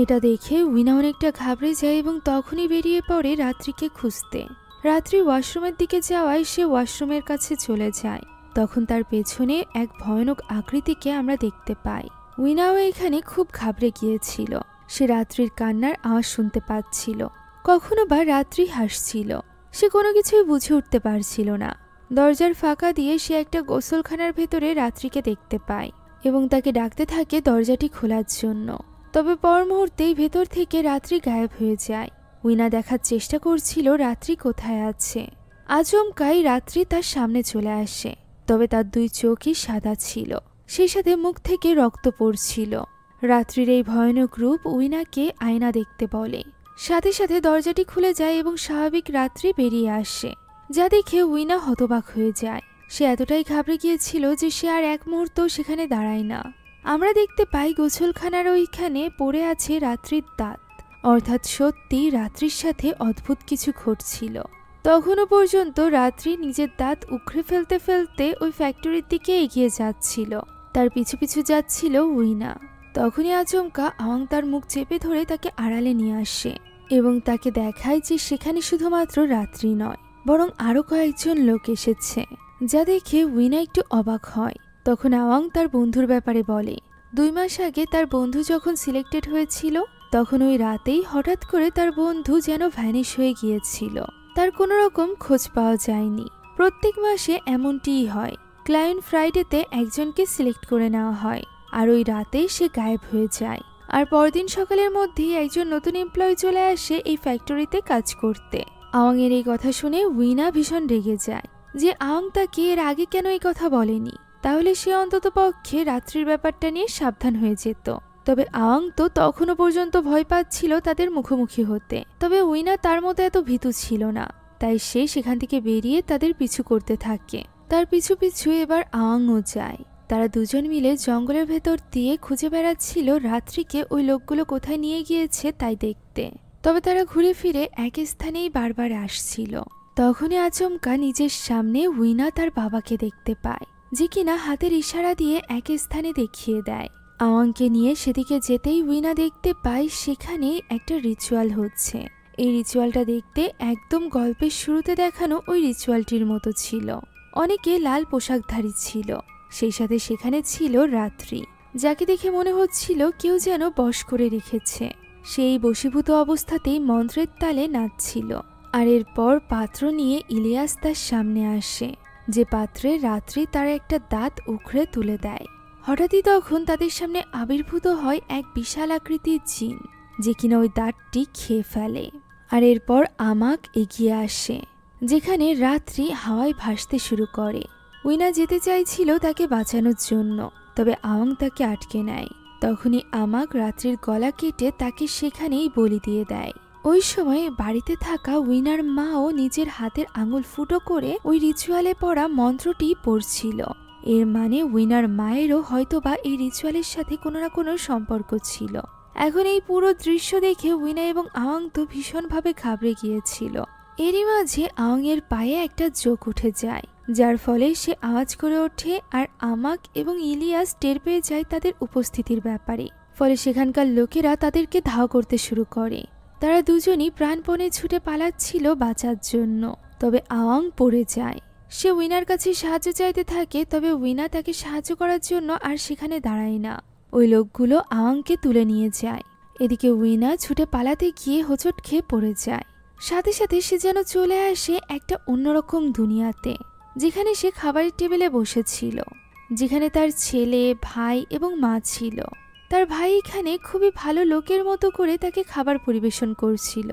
এটা দেখে উইনা অনেকটা ঘাবড়ে যায় এবং তখনই বেরিয়ে পড়ে রাত্রিকে খুঁজতে। রাত্রি ওয়াশরুমের দিকে যাওয়ায় সে ওয়াশরুমের কাছে চলে যায়। তখন তার পেছনে এক ভয়ানক আকৃতিকে আমরা দেখতে পাই। উইনাও এখানে খুব ঘাবড়ে গিয়েছিল। সে রাত্রির কান্নার আওয়াজ শুনতে পাচ্ছিল, কখনো বা রাত্রি হাসছিল। সে কোনো কিছুই বুঝে উঠতে পারছিল না। দরজার ফাঁকা দিয়ে সে একটা গোসলখানার ভেতরে রাত্রিকে দেখতে পায় এবং তাকে ডাকতে থাকে দরজাটি খোলার জন্য। তবে পর মুহূর্তেই ভেতর থেকে রাত্রি গায়েব হয়ে যায়। উইনা দেখার চেষ্টা করছিল রাত্রি কোথায় আছে। আচমকাই রাত্রি তার সামনে চলে আসে, তবে তার দুই চোখই সাদা ছিল, সেই সাথে মুখ থেকে রক্ত পড়ছিল। রাত্রির এই ভয়ানক রূপ উইনাকে আয়না দেখতে বলে। সাথে সাথে দরজাটি খুলে যায় এবং স্বাভাবিক রাত্রি বেরিয়ে আসে, যা দেখে উইনা হতবাক হয়ে যায়। সে এতটাই ঘাবড়ে গিয়েছিল যে সে আর এক মুহূর্ত সেখানে দাঁড়ায় না। আমরা দেখতে পাই গোসলখানার ওইখানে পড়ে আছে রাত্রির দাঁত, অর্থাৎ সত্যি রাত্রির সাথে অদ্ভুত কিছু ঘটছিল। তখনও পর্যন্ত রাত্রি নিজের দাঁত উখড়ে ফেলতে ফেলতে ওই ফ্যাক্টরির দিকে এগিয়ে যাচ্ছিল। তার পিছু পিছু যাচ্ছিল উইনা। তখনই আচমকা আওয়াং তার মুখ চেপে ধরে তাকে আড়ালে নিয়ে আসে এবং তাকে দেখায় যে সেখানে শুধুমাত্র রাত্রি নয়, বরং আরো কয়েকজন লোক এসেছে, যা দেখে উইনা একটু অবাক হয়। তখন আওয়াং তার বন্ধুর ব্যাপারে বলে। 2 মাস আগে তার বন্ধু যখন সিলেক্টেড হয়েছিল, তখন ওই রাতেই হঠাৎ করে তার বন্ধু যেন ভ্যানিশ হয়ে গিয়েছিল। তার কোনো রকম খোঁজ পাওয়া যায়নি। প্রত্যেক মাসে এমনটিই হয়। ক্লায়েন্ট ফ্রাইডেতে একজনকে সিলেক্ট করে নেওয়া হয়, আর ওই রাতেই সে গায়েব হয়ে যায়। আর পরদিন সকালের মধ্যেই একজন নতুন এমপ্লয়ি চলে আসে এই ফ্যাক্টরিতে কাজ করতে। আওয়াং এর এই কথা শুনে উইনা ভীষণ রেগে যায় যে আওয়াং তাকে এর আগে কেন এই কথা বলেনি। তাহলে সে অন্তত পক্ষে রাত্রির ব্যাপারটা নিয়ে সাবধান হয়ে যেত। তবে আওয়াং তো তখনও পর্যন্ত ভয় পাচ্ছিল তাদের মুখোমুখি হতে। তবে উইনা তার মতো এত ভীতু ছিল না, তাই সে সেখান থেকে বেরিয়ে তাদের পিছু করতে থাকে। তার পিছু পিছু এবার আওয়াংও যায়। তারা দুজন মিলে জঙ্গলের ভেতর দিয়ে খুঁজে বেড়াচ্ছিল রাত্রিকে ওই লোকগুলো কোথায় নিয়ে গিয়েছে তাই দেখতে। তবে তারা ঘুরে ফিরে এক স্থানেই বারবার আসছিল। তখনই আচমকা নিজের সামনে উইনা তার বাবাকে দেখতে পায়, যে কিনা হাতের ইশারা দিয়ে এক স্থানে দেখিয়ে দেয়। আওয়াংকে নিয়ে সেদিকে যেতেই উইনা দেখতে পায় সেখানে একটা রিচুয়াল হচ্ছে। এই রিচুয়ালটা দেখতে একদম গল্পের শুরুতে দেখানো ওই রিচুয়ালটির মতো ছিল। অনেকে লাল পোশাকধারী ছিল, সেই সাথে সেখানে ছিল রাত্রি, যাকে দেখে মনে হচ্ছিল কেউ যেন বশ করে রেখেছে। সেই বশীভূত অবস্থাতেই মন্ত্রের তালে নাচছিল। আর এরপর পাত্র নিয়ে ইলিয়াস তার সামনে আসে, যে পাত্রে রাত্রি তার একটা দাঁত উখড়ে তুলে দেয়। হঠাৎই তখন তাদের সামনে আবির্ভূত হয় এক বিশাল আকৃতির জিন, যে কিনা ওই দাঁতটি খেয়ে ফেলে। আর এরপর আমাক এগিয়ে আসে, যেখানে রাত্রি হাওয়ায় ভাসতে শুরু করে। উইনা যেতে চাইছিল তাকে বাঁচানোর জন্য, তবে আওয়াং তাকে আটকে নেয়। তখনই আমাক রাত্রির গলা কেটে তাকে সেখানেই বলি দিয়ে দেয়। ওই সময় বাড়িতে থাকা উইনার মাও নিজের হাতের আঙুল ফুটো করে ওই রিচুয়ালে পড়া মন্ত্রটি পড়ছিল। এর মানে উইনার মায়েরও হয়তোবা এই রিচুয়ালের সাথে কোনো না কোনো সম্পর্ক ছিল। এখন এই পুরো দৃশ্য দেখে উইনা এবং আওয়াং তো ভীষণভাবে ঘাবড়ে গিয়েছিল। এরই মাঝে আওয়াং এর পায়ে একটা জোক উঠে যায়, যার ফলে সে আওয়াজ করে ওঠে। আর আমাক এবং ইলিয়াস টের পেয়ে যায় তাদের উপস্থিতির ব্যাপারে। ফলে সেখানকার লোকেরা তাদেরকে ধাওয়া করতে শুরু করে। তারা দুজনই প্রাণপণে ছুটে পালাচ্ছিল বাঁচার জন্য। তবে আওয়াং পড়ে যায়। সে উইনার কাছে সাহায্য চাইতে থাকে, তবে উইনা তাকে সাহায্য করার জন্য আর সেখানে দাঁড়ায় না। ওই লোকগুলো আওয়াংকে তুলে নিয়ে যায়। এদিকে উইনা ছুটে পালাতে গিয়ে হোঁচট খেয়ে পড়ে যায়। সাথে সাথে সে যেন চলে আসে একটা অন্যরকম দুনিয়াতে, যেখানে সে খাবারের টেবিলে বসেছিল, যেখানে তার ছেলে, ভাই এবং মা ছিল। তার ভাই এখানে খুবই ভালো লোকের মতো করে তাকে খাবার পরিবেশন করছিল।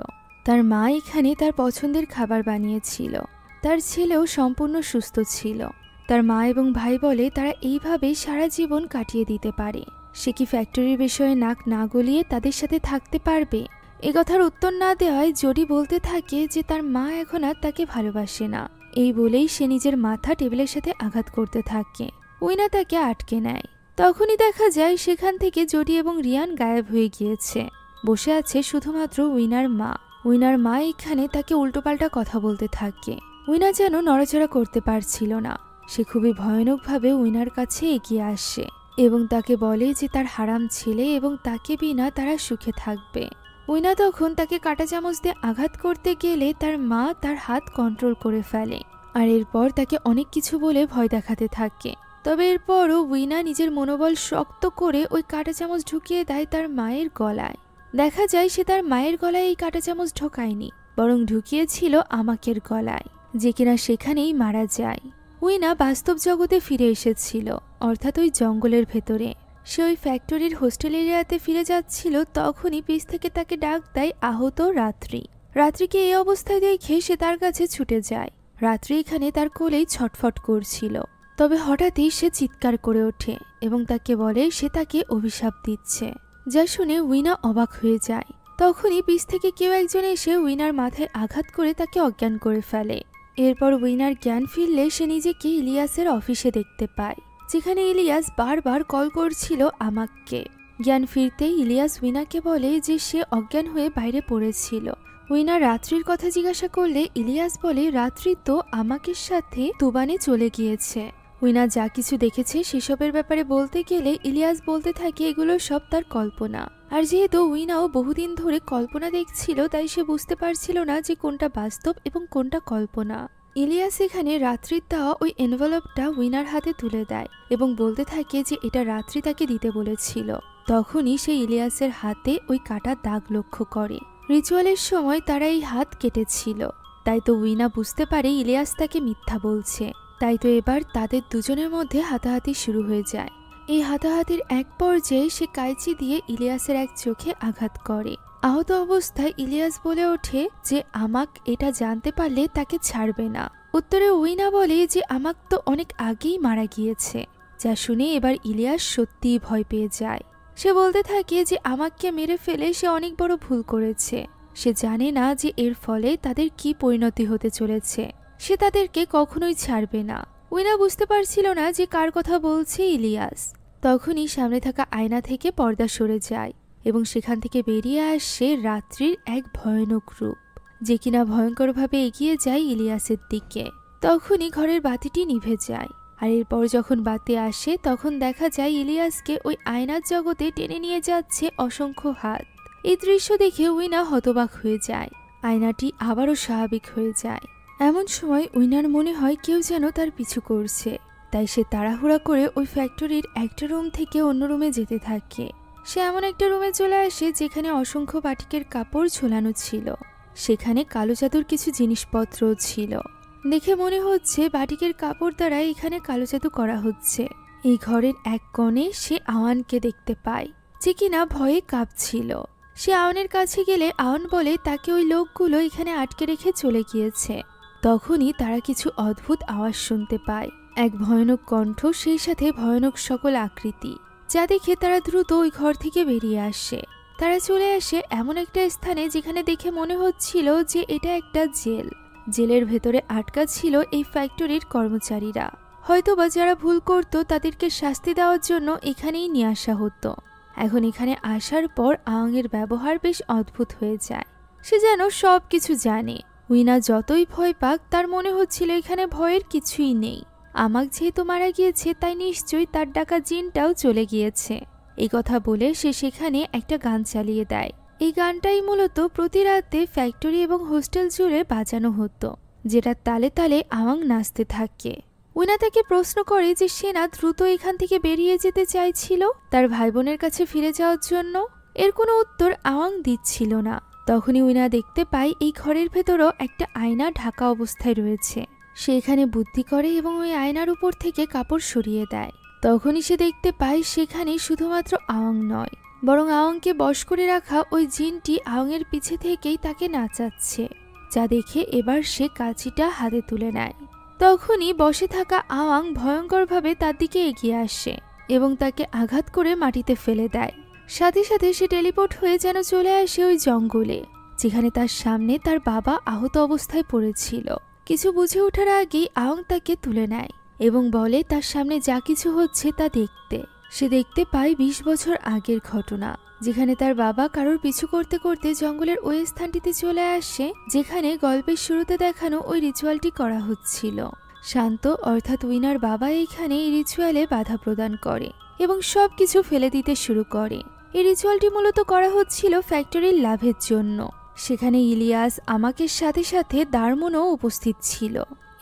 তার মা এখানে তার পছন্দের খাবার বানিয়েছিল। তার ছেলেও সম্পূর্ণ সুস্থ ছিল। তার মা এবং ভাই বলে তারা এইভাবে সারা জীবন কাটিয়ে দিতে পারে। সে কি ফ্যাক্টরির বিষয়ে নাক না গলিয়ে তাদের সাথে থাকতে পারবে? এ কথার উত্তর না দেওয়ায় জোডি বলতে থাকে যে তার মা এখন আর তাকে ভালোবাসে না। এই বলেই সে নিজের মাথা টেবিলের সাথে আঘাত করতে থাকে। উইনা তাকে আটকে নেয়। তখনই দেখা যায় সেখান থেকে জোডি এবং রিয়ান গায়েব হয়ে গিয়েছে। বসে আছে শুধুমাত্র উইনার মা। উইনার মা এখানে তাকে উল্টোপাল্টা কথা বলতে থাকে। উইনা যেন নড়াচড়া করতে পারছিল না। সে খুবই ভয়ানকভাবে উইনার কাছে এগিয়ে আসে এবং তাকে বলে যে তার হারাম ছেলে এবং তাকে বিনা তারা সুখে থাকবে। উইনা তখন তাকে কাঁটা চামচ দিয়ে আঘাত করতে গেলে তার মা তার হাত কন্ট্রোল করে ফেলে, আর এরপর তাকে অনেক কিছু বলে ভয় দেখাতে থাকে। তবে এরপরও উইনা নিজের মনোবল শক্ত করে ওই কাঁটা চামচ ঢুকিয়ে দেয় তার মায়ের গলায়। দেখা যায় সে তার মায়ের গলায় এই কাঁটা চামচ ঢোকায়নি, বরং ঢুকিয়েছিল আমাকের গলায়, যে কিনা সেখানেই মারা যায়। উইনা বাস্তব জগতে ফিরে এসেছিল, অর্থাৎ ওই জঙ্গলের ভেতরে। সে ওই ফ্যাক্টরির হোস্টেল এরিয়াতে ফিরে যাচ্ছিল, তখনই পিছ থেকে তাকে ডাক দেয় আহত রাত্রি। রাত্রিকে এই অবস্থায় দেখে সে তার কাছে ছুটে যায়। রাত্রি এখানে তার কোলেই ছটফট করছিল। তবে হঠাৎই সে চিৎকার করে ওঠে এবং তাকে বলে সে তাকে অভিশাপ দিচ্ছে, যা শুনে উইনা অবাক হয়ে যায়। তখনই পিছ থেকে কেউ একজন এসে উইনার মাথায় আঘাত করে তাকে অজ্ঞান করে ফেলে। এরপর উইনার জ্ঞান ফিরলে সে নিজেকে ইলিয়াসের অফিসে দেখতে পায়, যেখানে ইলিয়াস বারবার কল করছিল আমাকে। জ্ঞান ফিরতেই ইলিয়াস উইনাকে বলে যে সে অজ্ঞান হয়ে বাইরে পড়েছিল। উইনা রাত্রির কথা জিজ্ঞাসা করলে ইলিয়াস বলে রাত্রি তো আমাকের সাথে তুবানে চলে গিয়েছে। উইনা যা কিছু দেখেছে সেসবের ব্যাপারে বলতে গেলে ইলিয়াস বলতে থাকে এগুলো সব তার কল্পনা। আর যেহেতু উইনাও বহুদিন ধরে কল্পনা দেখছিল, তাই সে বুঝতে পারছিল না যে কোনটা বাস্তব এবং কোনটা কল্পনা। ইলিয়াস এখানে রাত্রির দেওয়া ওই এনভেলপটা উইনার হাতে তুলে দেয় এবং বলতে থাকে যে এটা রাত্রি তাকে দিতে বলেছিল। তখনই সে ইলিয়াসের হাতে ওই কাটা দাগ লক্ষ্য করে। রিচুয়ালের সময় তারা এই হাত কেটেছিল, তাই তো উইনা বুঝতে পারে ইলিয়াস তাকে মিথ্যা বলছে। তাই তো এবার তাদের দুজনের মধ্যে হাতাহাতি শুরু হয়ে যায়। এই হাতাহাতির এক পর্যায়ে সে কাইচি দিয়ে ইলিয়াসের এক চোখে আঘাত করে। আহত অবস্থায় ইলিয়াস বলে ওঠে যে আমাক এটা জানতে পারলে তাকে ছাড়বে না। উত্তরে উইনা বলে যে আমাক তো অনেক আগেই মারা গিয়েছে, যা শুনে এবার ইলিয়াস সত্যিই ভয় পেয়ে যায়। সে বলতে থাকে যে আমাককে মেরে ফেলে সে অনেক বড় ভুল করেছে। সে জানে না যে এর ফলে তাদের কি পরিণতি হতে চলেছে। সে তাদেরকে কখনোই ছাড়বে না। উইনা বুঝতে পারছিল না যে কার কথা বলছে ইলিয়াস। তখনই সামনে থাকা আয়না থেকে পর্দা সরে যায় এবং সেখান থেকে বেরিয়ে আসে রাত্রির এক ভয়ানক রূপ, যে কিনা ভয়ঙ্করভাবে এগিয়ে যায় ইলিয়াসের দিকে। তখনই ঘরের বাতিটি নিভে যায়, আর এরপর যখন বাতি আসে তখন দেখা যায় ইলিয়াসকে ওই আয়নার জগতে টেনে নিয়ে যাচ্ছে অসংখ্য হাত। এই দৃশ্য দেখে উইনা হতবাক হয়ে যায়। আয়নাটি আবারও স্বাভাবিক হয়ে যায়। এমন সময় উইনার মনে হয় কেউ যেন তার পিছু করছে, তাই সে তাড়াহুড়া করে ওই ফ্যাক্টরির একটা রুম থেকে অন্য রুমে যেতে থাকে। সে এমন একটা রুমে চলে আসে যেখানে অসংখ্য বাটিকের কাপড় ঝোলানো ছিল। সেখানে কালো জাদুর কিছু জিনিসপত্র ছিল। দেখে মনে হচ্ছে বাটিকের কাপড় দ্বারা এখানে কালো জাদু করা হচ্ছে। এই ঘরের এক কোণে সে আওয়ানকে দেখতে পায়, যে কিনা ভয়ে কাঁপছিল। সে আওয়ানের কাছে গেলে আওয়ান বলে তাকে ওই লোকগুলো এখানে আটকে রেখে চলে গিয়েছে। তখনই তারা কিছু অদ্ভুত আওয়াজ শুনতে পায়, এক ভয়ানক কণ্ঠ, সেই সাথে ভয়ানক সকল আকৃতি, যা দেখে তারা দ্রুত ওই ঘর থেকে বেরিয়ে আসে। তারা চলে আসে এমন একটা স্থানে যেখানে দেখে মনে হচ্ছিল যে এটা একটা জেল। জেলের ভেতরে আটকা ছিল এই ফ্যাক্টরির কর্মচারীরা। হয়তোবা যারা ভুল করত তাদেরকে শাস্তি দেওয়ার জন্য এখানেই নিয়ে আসা হতো। এখন এখানে আসার পর আওয়াংয়ের ব্যবহার বেশ অদ্ভুত হয়ে যায়। সে যেন সব কিছু জানে। উইনা যতই ভয় পাক তার মনে হচ্ছিল এখানে ভয়ের কিছুই নেই। আমাক যেহেতু মারা গিয়েছে তাই নিশ্চয়ই তার ডাকা জিনটাও চলে গিয়েছে। এই কথা বলে সে সেখানে একটা গান চালিয়ে দেয়। এই গানটাই মূলত প্রতি রাতে ফ্যাক্টরি এবং হোস্টেল জুড়ে বাজানো হতো, যেটার তালে তালে আওয়াং নাচতে থাকে। উইনা তাকে প্রশ্ন করে যে সে না দ্রুত এখান থেকে বেরিয়ে যেতে চাইছিল তার ভাই বোনের কাছে ফিরে যাওয়ার জন্য। এর কোনো উত্তর আওয়াং দিচ্ছিল না। তখনই উইনা দেখতে পায় এই ঘরের ভেতরও একটা আয়না ঢাকা অবস্থায় রয়েছে। সে এখানে বুদ্ধি করে এবং ওই আয়নার উপর থেকে কাপড় সরিয়ে দেয়। তখনই সে দেখতে পায় সেখানে শুধুমাত্র আওয়াং নয়, বরং আওয়াংকে বশ করে রাখা ওই জিনটি আওয়াংয়ের পিছে থেকেই তাকে নাচাচ্ছে, যা দেখে এবার সে কাঁচিটা হাতে তুলে নেয়। তখনই বসে থাকা আওয়াং ভয়ঙ্করভাবে তার দিকে এগিয়ে আসে এবং তাকে আঘাত করে মাটিতে ফেলে দেয়। সাথে সাথে সে টেলিপোর্ট হয়ে যেন চলে আসে ওই জঙ্গলে, যেখানে তার সামনে তার বাবা আহত অবস্থায় পড়েছিল। কিছু বুঝে ওঠার আগেই আওয়াং তাকে তুলে নেয় এবং বলে তার সামনে যা কিছু হচ্ছে তা দেখতে। সে দেখতে পায় ২০ বছর আগের ঘটনা, যেখানে তার বাবা কারোর পিছু করতে করতে জঙ্গলের ওই স্থানটিতে চলে আসে যেখানে গল্পের শুরুতে দেখানো ওই রিচুয়ালটি করা হচ্ছিল। শান্ত অর্থাৎ উইনার বাবা এইখানে এই রিচুয়ালে বাধা প্রদান করে এবং সবকিছু ফেলে দিতে শুরু করে। এই রিচুয়ালটি মূলত করা হচ্ছিল ফ্যাক্টরির লাভের জন্য। সেখানে ইলিয়াস আমাকের সাথে সাথে দারমনও উপস্থিত ছিল।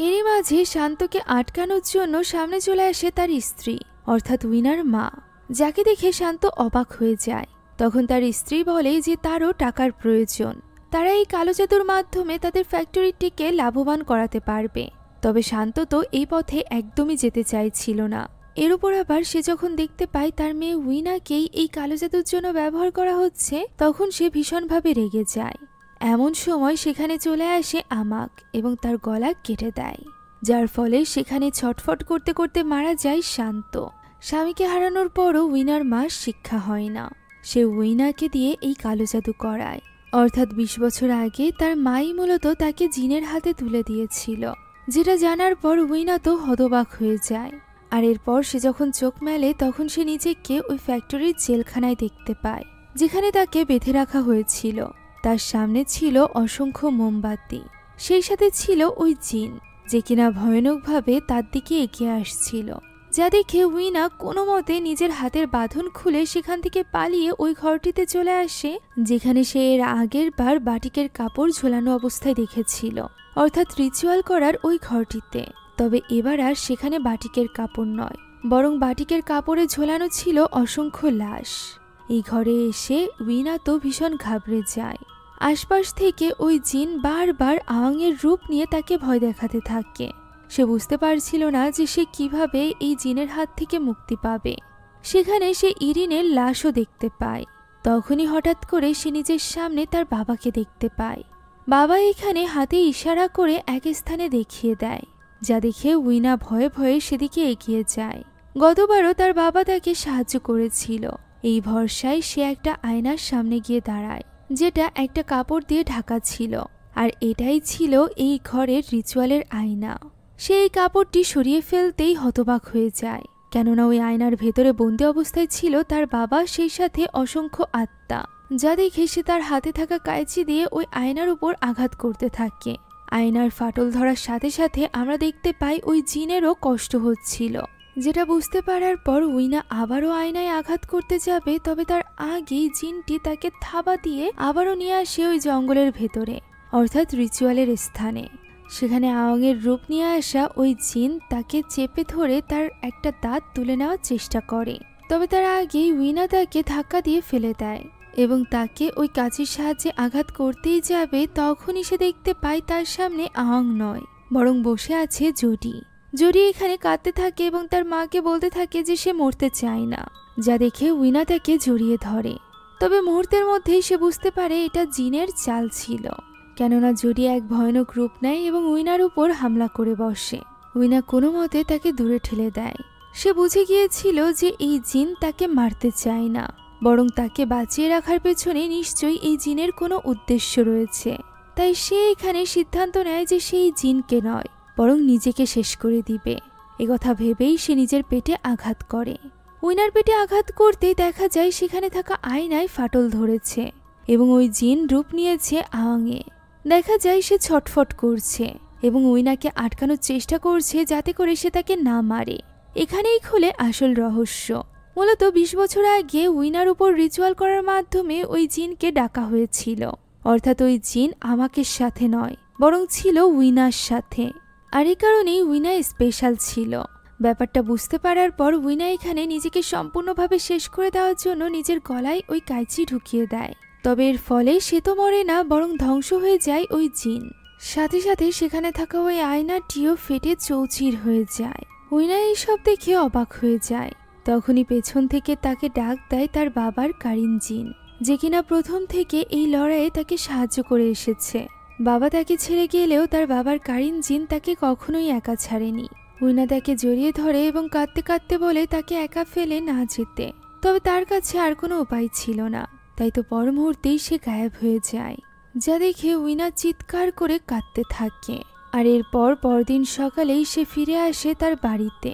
এরই মাঝে শান্তকে আটকানোর জন্য সামনে চলে আসে তার স্ত্রী অর্থাৎ উইনার মা, যাকে দেখে শান্ত অবাক হয়ে যায়। তখন তার স্ত্রী বলে যে তারও টাকার প্রয়োজন, তারা এই কালো জাদুর মাধ্যমে তাদের ফ্যাক্টরিটিকে লাভবান করাতে পারবে। তবে শান্ত তো এই পথে একদমই যেতে চাইছিল না। এর উপর আবার সে যখন দেখতে পায় তার মেয়ে উইনাকেই এই কালো জাদুর জন্য ব্যবহার করা হচ্ছে, তখন সে ভীষণভাবে রেগে যায়। এমন সময় সেখানে চলে আসে আমাক এবং তার গলা কেটে দেয়, যার ফলে সেখানে ছটফট করতে করতে মারা যায় শান্ত। স্বামীকে হারানোর পরও উইনার মা শিক্ষা হয় না, সে উইনাকে দিয়ে এই কালো জাদু করায়। অর্থাৎ ২০ বছর আগে তার মাই মূলত তাকে জিনের হাতে তুলে দিয়েছিল, যেটা জানার পর উইনা তো হতবাক হয়ে যায়। আর এরপর সে যখন চোখ মেলে তখন সে নিজেকে ওই ফ্যাক্টরির জেলখানায় দেখতে পায়, যেখানে তাকে বেঁধে রাখা হয়েছিল। তার সামনে ছিল অসংখ্য মোমবাতি, সেই সাথে ছিল ওই জিন, যে কিনা ভয়ানকভাবে তার দিকে এগিয়ে আসছিল, যা দেখে উইনা কোনো মতে নিজের হাতের বাঁধন খুলে সেখান থেকে পালিয়ে ওই ঘরটিতে চলে আসে, যেখানে সে এর আগের বার বাটিকের কাপড় ঝোলানো অবস্থায় দেখেছিল, অর্থাৎ রিচুয়াল করার ওই ঘরটিতে। তবে এবার আর সেখানে বাটিকের কাপড় নয়, বরং বাটিকের কাপড়ে ঝোলানো ছিল অসংখ্য লাশ। এই ঘরে এসে উইনা তো ভীষণ ঘাবড়ে যায়। আশপাশ থেকে ওই জিন বারবার আওয়াংয়ের রূপ নিয়ে তাকে ভয় দেখাতে থাকে। সে বুঝতে পারছিল না যে সে কিভাবে এই জিনের হাত থেকে মুক্তি পাবে। সেখানে সে ইরিনের লাশও দেখতে পায়। তখনই হঠাৎ করে সে নিজের সামনে তার বাবাকে দেখতে পায়। বাবা এখানে হাতে ইশারা করে এক স্থানে দেখিয়ে দেয়, যা দেখে উইনা ভয়ে ভয়ে সেদিকে এগিয়ে যায়। গতবারও তার বাবা তাকে সাহায্য করেছিল। এই ভরসায় সে একটা আয়নার সামনে গিয়ে দাঁড়ায়, যেটা একটা কাপড় দিয়ে ঢাকা ছিল, আর এটাই ছিল এই ঘরের রিচুয়ালের আয়না। সে এই কাপড়টি সরিয়ে ফেলতেই হতবাক হয়ে যায়, কেননা ওই আয়নার ভেতরে বন্দি অবস্থায় ছিল তার বাবা, সেই সাথে অসংখ্য আত্মা, যা দেখে সে তার হাতে থাকা কাঁচি দিয়ে ওই আয়নার উপর আঘাত করতে থাকে। আয়নার ফাটল ধরার সাথে সাথে আমরা দেখতে পাই ওই জিনেরও কষ্ট হচ্ছিল, যেটা বুঝতে পারার পর উইনা আবারও আয়নায় আঘাত করতে যাবে। তবে তার আগেই জিনটি তাকে থাবা দিয়ে আবারও নিয়ে আসে ওই জঙ্গলের ভেতরে, অর্থাৎ রিচুয়ালের স্থানে। সেখানে আওয়াংয়ের রূপ নিয়ে আসা ওই জিন তাকে চেপে ধরে তার একটা দাঁত তুলে নেওয়ার চেষ্টা করে। তবে তার আগেই উইনা তাকে ধাক্কা দিয়ে ফেলে দেয় এবং তাকে ওই কাঁচির সাহায্যে আঘাত করতেই যাবে। তখনই সে দেখতে পায় তার সামনে আওয়াং নয়, বরং বসে আছে জডি। জডি এখানে কাঁদতে থাকে এবং তার মাকে বলতে থাকে যে সে মরতে চায় না, যা দেখে উইনা তাকে জড়িয়ে ধরে। তবে মুহূর্তের মধ্যেই সে বুঝতে পারে এটা জিনের চাল ছিল, কেননা জডি এক ভয়ানক রূপ নেয় এবং উইনার উপর হামলা করে বসে। উইনা কোনো মতে তাকে দূরে ঠেলে দেয়। সে বুঝে গিয়েছিল যে এই জিন তাকে মারতে চায় না, বরং তাকে বাঁচিয়ে রাখার পেছনে নিশ্চয়ই এই জিনের কোনো উদ্দেশ্য রয়েছে। তাই সে এখানে সিদ্ধান্ত নেয় যে সেই জিনকে নয়, বরং নিজেকে শেষ করে দিবে। একথা ভেবেই সে নিজের পেটে আঘাত করে। উইনার পেটে আঘাত করতেই দেখা যায় সেখানে থাকা আয়নায় ফাটল ধরেছে এবং ওই জিন রূপ নিয়েছে আওয়াংয়ে। দেখা যায় সে ছটফট করছে এবং উইনাকে আটকানোর চেষ্টা করছে যাতে করে সে তাকে না মারে। এখানেই খোলে আসল রহস্য। মূলত ২০ বছর আগে উইনার উপর রিচুয়াল করার মাধ্যমে ওই জিনকে ডাকা হয়েছিল, অর্থাৎ ওই জিন আমাকে সাথে নয়, বরং ছিল উইনার সাথে। আর এই কারণেই উইনা স্পেশাল ছিল। ব্যাপারটা বুঝতে পারার পর উইনা এখানে নিজেকে সম্পূর্ণভাবে শেষ করে দেওয়ার জন্য নিজের গলায় ওই কাঁচি ঢুকিয়ে দেয়। তবে এর ফলে সে তো মরে না, বরং ধ্বংস হয়ে যায় ওই জিন। সাথে সাথে সেখানে থাকা ওই আয়নাটিও ফেটে চৌচির হয়ে যায়। উইনা এইসব দেখে অবাক হয়ে যায়। তখনই পেছন থেকে তাকে ডাক দেয় তার বাবার কারিন জিন, যে কিনা প্রথম থেকে এই লড়াইয়ে তাকে সাহায্য করে এসেছে। বাবা তাকে ছেড়ে গেলেও তার বাবার কারিন জিন তাকে কখনোই একা ছাড়েনি। উইনা তাকে জড়িয়ে ধরে এবং কাঁদতে কাঁদতে বলে তাকে একা ফেলে না যেতে। তবে তার কাছে আর কোনো উপায় ছিল না, তাই তো পর মুহূর্তেই সে গায়েব হয়ে যায়, যা দেখে উইনা চিৎকার করে কাঁদতে থাকে। আর এরপর পরদিন সকালেই সে ফিরে আসে তার বাড়িতে,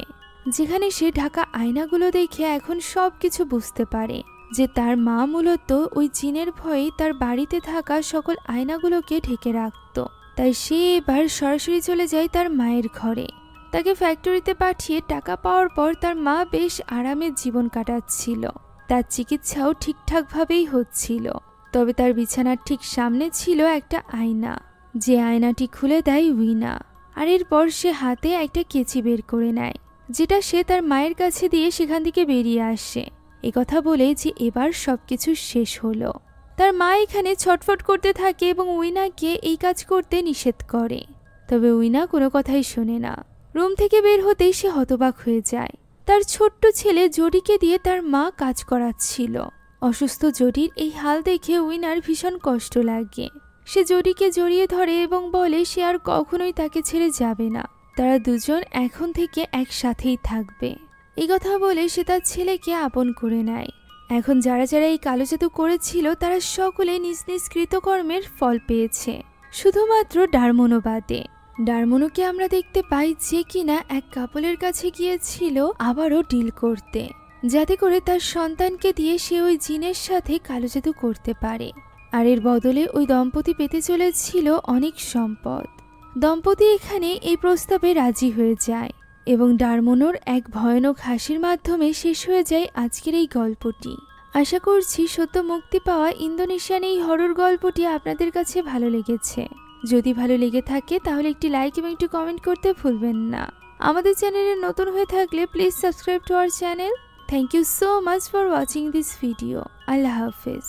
যেখানে সে ঢাকা আয়নাগুলো দেখে এখন সব কিছু বুঝতে পারে যে তার মা মূলত ওই জিনের ভয়ে তার বাড়িতে থাকা সকল আয়নাগুলোকে ঢেকে রাখত। তাই সে এবার সরাসরি চলে যায় তার মায়ের ঘরে। তাকে ফ্যাক্টরিতে পাঠিয়ে টাকা পাওয়ার পর তার মা বেশ আরামে জীবন কাটাচ্ছিল। তার চিকিৎসাও ঠিকঠাকভাবেই হচ্ছিল। তবে তার বিছানার ঠিক সামনে ছিল একটা আয়না, যে আয়নাটি খুলে দেয় উইনা। আর এরপর সে হাতে একটা কেচি বের করে নেয়, যেটা সে তার মায়ের কাছে দিয়ে সেখান থেকে বেরিয়ে আসে, একথা বলে যে এবার সবকিছু শেষ হলো। তার মা এখানে ছটফট করতে থাকে এবং উইনাকে এই কাজ করতে নিষেধ করে। তবে উইনা কোনো কথাই শোনে না। রুম থেকে বের হতেই সে হতবাক হয়ে যায়। তার ছোট্ট ছেলে জডিকে দিয়ে তার মা কাজ করাচ্ছিল। অসুস্থ জডির এই হাল দেখে উইনার ভীষণ কষ্ট লাগে। সে জডিকে জড়িয়ে ধরে এবং বলে সে আর কখনোই তাকে ছেড়ে যাবে না, তারা দুজন এখন থেকে একসাথেই থাকবে। এই কথা বলে সে তার ছেলেকে আপন করে নেয়। এখন যারা যারা এই কালো জাদু করেছিল তারা সকলে নিজ নিজ কৃতকর্মের ফল পেয়েছে, শুধুমাত্র ডারমোনো বাদে। ডারমোনোকে আমরা দেখতে পাই যে কিনা এক কাপলের কাছে গিয়েছিল আবারও ডিল করতে, যাতে করে তার সন্তানকে দিয়ে সে ওই জিনের সাথে কালো জাদু করতে পারে। আর এর বদলে ওই দম্পতি পেতে চলেছিল অনেক সম্পদ। দম্পতি এখানে এই প্রস্তাবে রাজি হয়ে যায় এবং ডারমোনোর এক ভয়ানক হাসির মাধ্যমে শেষ হয়ে যায় আজকের এই গল্পটি। আশা করছি সত্য মুক্তি পাওয়া ইন্দোনেশিয়ান এই হরর গল্পটি আপনাদের কাছে ভালো লেগেছে। যদি ভালো লেগে থাকে তাহলে একটি লাইক এবং একটি কমেন্ট করতে ভুলবেন না। আমাদের চ্যানেলে নতুন হয়ে থাকলে please subscribe to our channel. Thank you so much for watching this video. আল্লাহ হাফেজ।